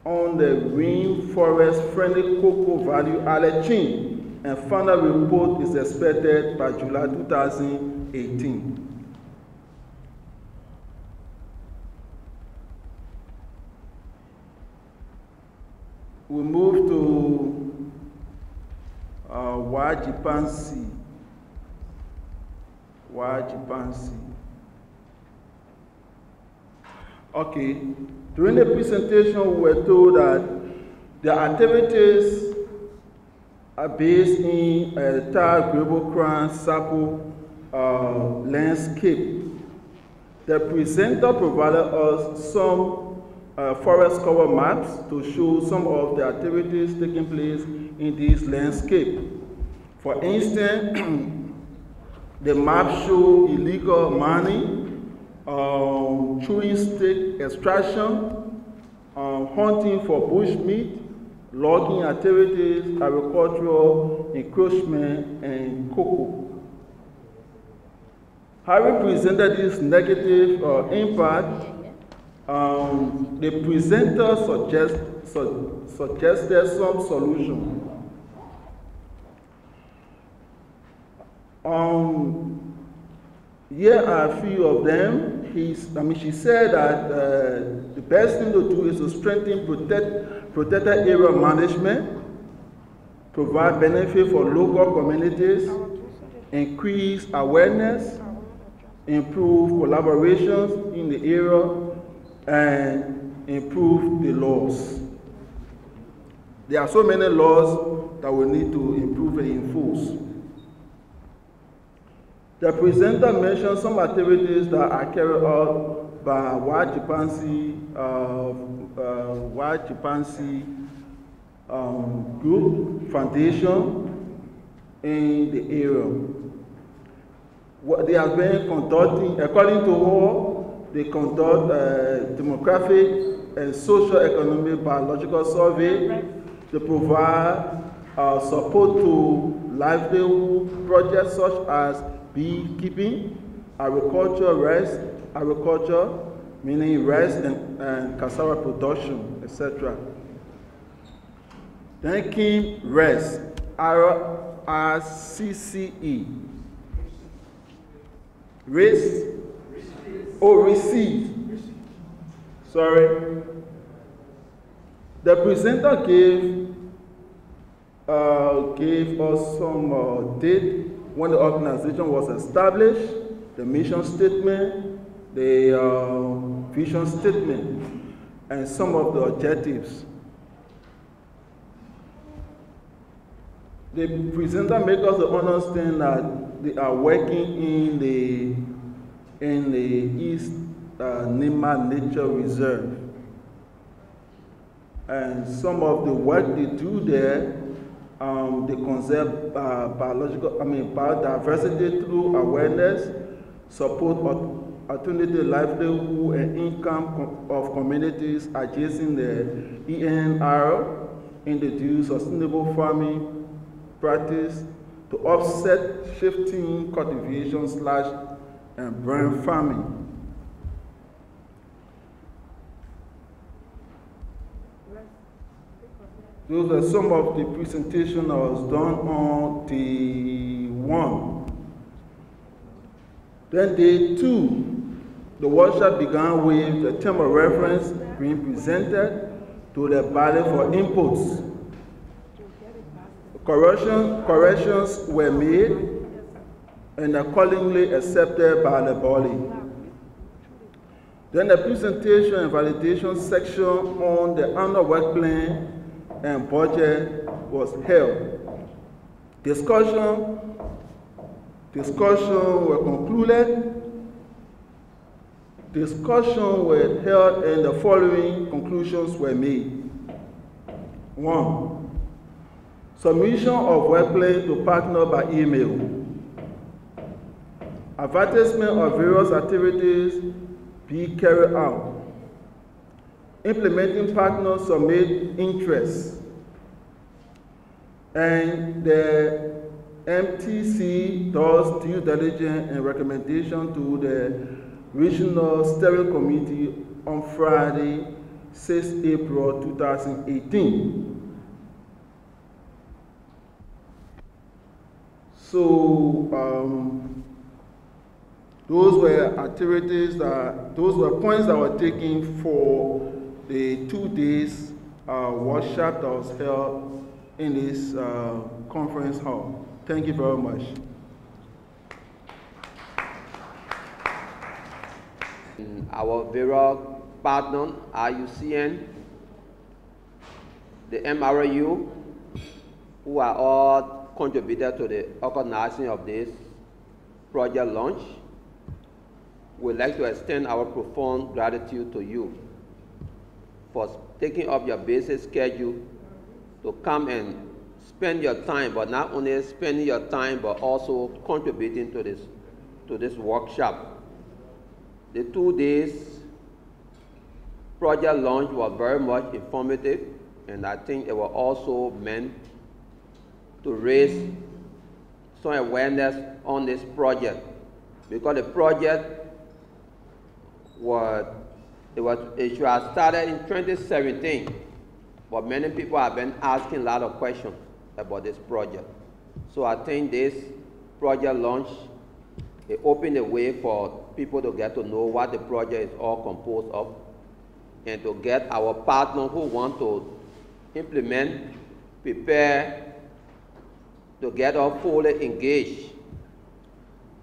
on the rainforest-friendly cocoa value added chain, and final report is expected by July 2018. We move to Wajipansi. Okay, during the presentation we were told that the activities are based in a Tar Global Crown Sapo landscape. The presenter provided us some forest cover maps to show some of the activities taking place in this landscape. For instance, the map show illegal mining, chewing stick extraction, hunting for bushmeat, logging activities, agricultural encroachment, and cocoa. Having presented this negative impact, the presenter suggested some solution. Here are a few of them. She said that the best thing to do is to strengthen protected area management, provide benefit for local communities, increase awareness, improve collaborations in the area, and improve the laws. There are so many laws that we need to improve and enforce. The presenter mentioned some activities that are carried out by White Chimpanzee Group Foundation in the area. What they have been conducting, according to her, they conduct demographic and socio-economic biological survey. They provide support to livelihood projects such as beekeeping, agriculture, meaning rice and cassava production, etc. Then came REST, R-C-C-E. Receive. Sorry. The presenter gave us some date when the organization was established, the mission statement, the vision statement, and some of the objectives. The presenter made us understand that they are working in the East Nima Nature Reserve. And some of the work they do there, they conserve biodiversity through awareness, support alternative livelihood and income of communities adjacent the ENR, introduce sustainable farming practice to offset shifting cultivation / and brand farming. Those are some of the presentation that was done on day 1. Then day 2, the workshop began with the term of reference being presented to the body for inputs. Corrections were made and accordingly accepted by the body. Then the presentation and validation section on the annual work plan and budget was held. Discussion were concluded. Discussion were held and the following conclusions were made. 1. Submission of work plan to partner by email. Advertisement of various activities be carried out. Implementing partners submit interest. And the MTC does due diligence and recommendation to the Regional Steering Committee on Friday, 6 April 2018. So those were activities those were points that were taken for the 2 days workshop that was held in this conference hall. Thank you very much. Our various partners, IUCN, the MRU, who are all contributed to the organizing of this project launch. We'd like to extend our profound gratitude to you for taking up your busy schedule to come and spend your time, but not only spending your time, but also contributing to this workshop. The 2 days project launch was very much informative, and I think it was also meant to raise some awareness on this project, because the project it should have started in 2017, but many people have been asking a lot of questions about this project. So I think this project launch, it opened the way for people to get to know what the project is all composed of, and to get our partners who want to implement, prepare, to get us fully engaged.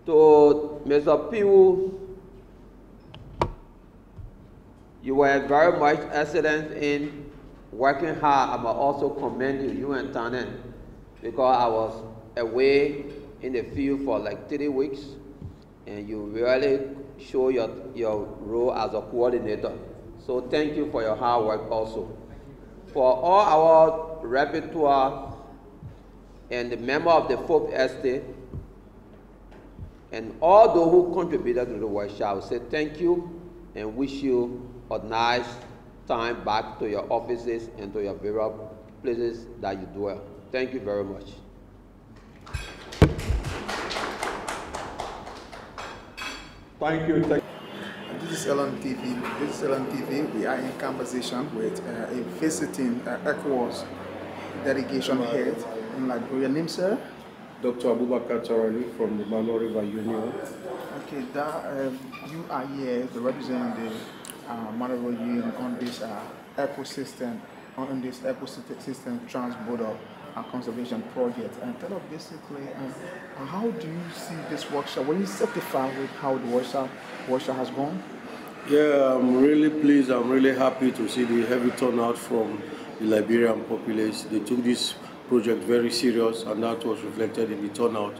To Mr. Piu, you were very much excellent in working hard. I must also commend you and Tannen, because I was away in the field for like 3 weeks, and you really show your role as a coordinator. So thank you for your hard work also. For all our repertoire and the member of the Folk Estate, and all those who contributed to the workshop, I will say thank you and wish you a nice time back to your offices and to your various places that you dwell. Thank you very much. Thank you. This is LNTV. We are in conversation with a visiting ECOWAS delegation head in Liberia. Name, sir? Dr. Abubakar Tarali from the Mano River Union. Okay, you are here to represent the Mano River Union on this ecosystem, trans-border conservation project. And tell us basically, how do you see this workshop? Were you satisfied with how the workshop has gone? Yeah, I'm really pleased. I'm really happy to see the heavy turnout from the Liberian populace. They took this project very serious, and that was reflected in the turnout.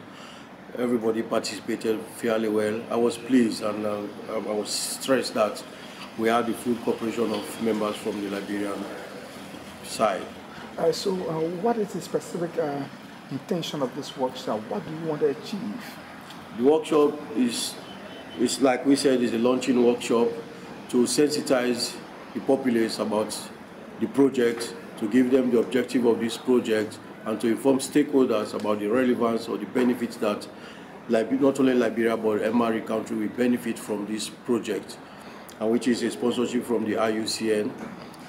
Everybody participated fairly well. I was pleased, and I was stressed that we had the full cooperation of members from the Liberian side. So what is the specific intention of this workshop? What do you want to achieve? The workshop is like we said, is a launching workshop to sensitize the populace about the project, to give them the objective of this project, and to inform stakeholders about the relevance or the benefits that not only Liberia but MRE country will benefit from this project, and which is a sponsorship from the IUCN.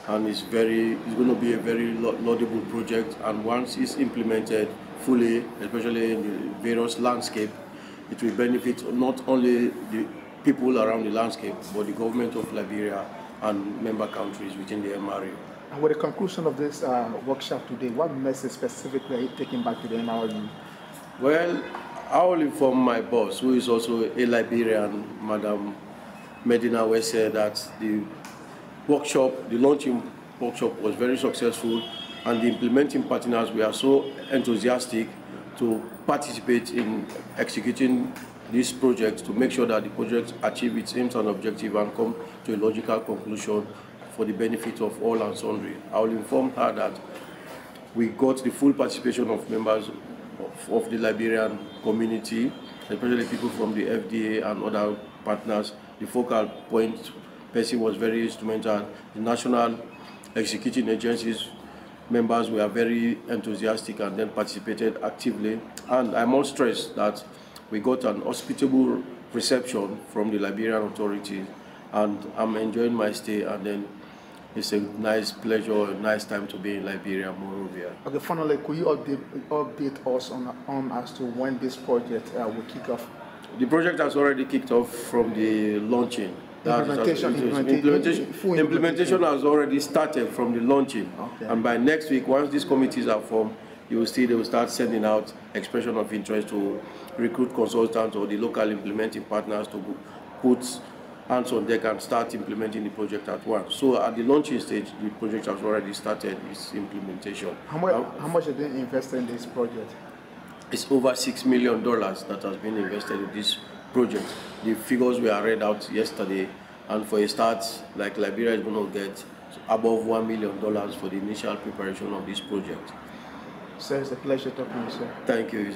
And it's going to be a very laudable project, and once it's implemented fully, especially in the various landscape, it will benefit not only the people around the landscape, but the government of Liberia and member countries within the MRE. And with the conclusion of this workshop today, what message specifically are you taking back to the MRE? Well, I will inform my boss, who is also a Liberian, Madam Medina Wese, that the launching workshop was very successful, and the implementing partners were so enthusiastic to participate in executing this project to make sure that the project achieve its aims and objective and come to a logical conclusion for the benefit of all and sundry. I will inform her that we got the full participation of members of the Liberian community, especially people from the FDA and other partners. The focal point person was very instrumental. The national executing agencies members were very enthusiastic and then participated actively. And I must stress that we got an hospitable reception from the Liberian authorities, and I'm enjoying my stay, and then it's a nice pleasure, a nice time to be in Liberia, Monrovia. Okay, finally, could you update us on as to when this project will kick off? The project has already kicked off from the launching. Implementation has already started from the launching. Okay. And by next week, once these committees are formed, you will see they will start sending out expression of interest to recruit consultants or the local implementing partners to put hands on deck and start implementing the project at once. So at the launching stage, the project has already started its implementation. How much have they invested in this project? It's over $6 million that has been invested in this project. The figures were read out yesterday, and for a start, like Liberia is going to get above $1 million for the initial preparation of this project. Sir, it's a pleasure talking to you, sir. Thank you.